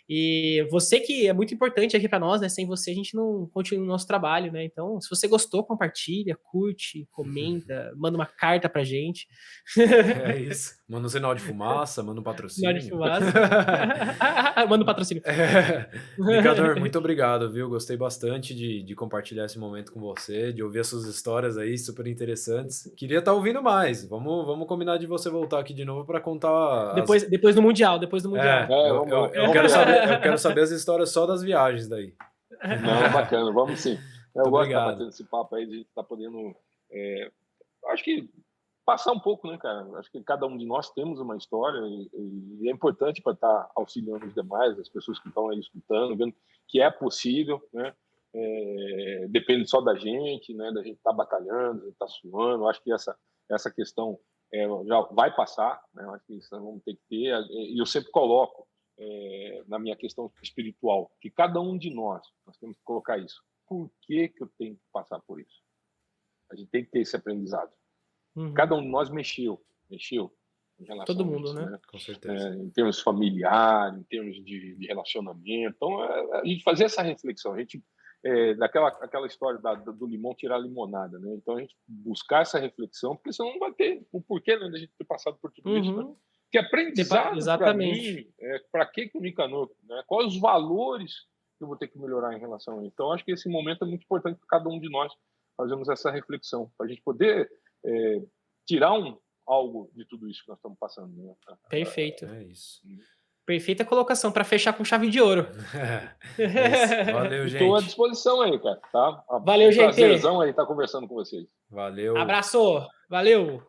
E você que é muito importante aqui para nós, né? Sem você a gente não continua o nosso trabalho, né? Então, se você gostou, compartilha, curte, comenta, manda uma carta pra gente. É isso. Manda um sinal de fumaça, manda um patrocínio. Sinal de fumaça. Manda um patrocínio. Nicanor, muito obrigado, viu? Gostei bastante de compartilhar esse momento com você, de ouvir as suas histórias aí, super interessantes. Queria estar ouvindo mais. Vamos combinar de você voltar aqui de novo para contar. Depois do Mundial. Eu quero saber as histórias só das viagens daí. Não, bacana, vamos sim. Eu gosto de estar batendo esse papo aí, de a gente estar podendo. Acho que passar um pouco, né, cara? Acho que cada um de nós temos uma história e é importante para estar auxiliando os demais, as pessoas que estão aí escutando, vendo que é possível, né? Depende só da gente, né? Da gente estar batalhando, da gente estar suando. Acho que essa questão já vai passar, né? Acho que isso nós vamos ter que ter. E eu sempre coloco na minha questão espiritual que cada um de nós temos que colocar isso. Por que eu tenho que passar por isso? A gente tem que ter esse aprendizado. Cada um de nós mexeu em relação todo mundo, a isso, né? Com certeza. Em termos familiares, em termos de relacionamento. Então, a gente fazer essa reflexão, a gente aquela história do limão tirar a limonada, né? Então a gente buscar essa reflexão, porque senão não vai ter o porquê, né, da gente ter passado por tudo isso, né? Que aprendizado para mim, para que o Nicanor, né? Quais os valores que eu vou ter que melhorar em relação a isso? Então acho que esse momento é muito importante para cada um de nós fazermos essa reflexão, para a gente poder tirar algo de tudo isso que nós estamos passando, né? Perfeito. É isso. Perfeita colocação para fechar com chave de ouro. Valeu, gente. Estou à disposição aí, cara. Tá? Valeu, gente. Prazerzão aí estar conversando com vocês. Valeu. Abraço. Valeu.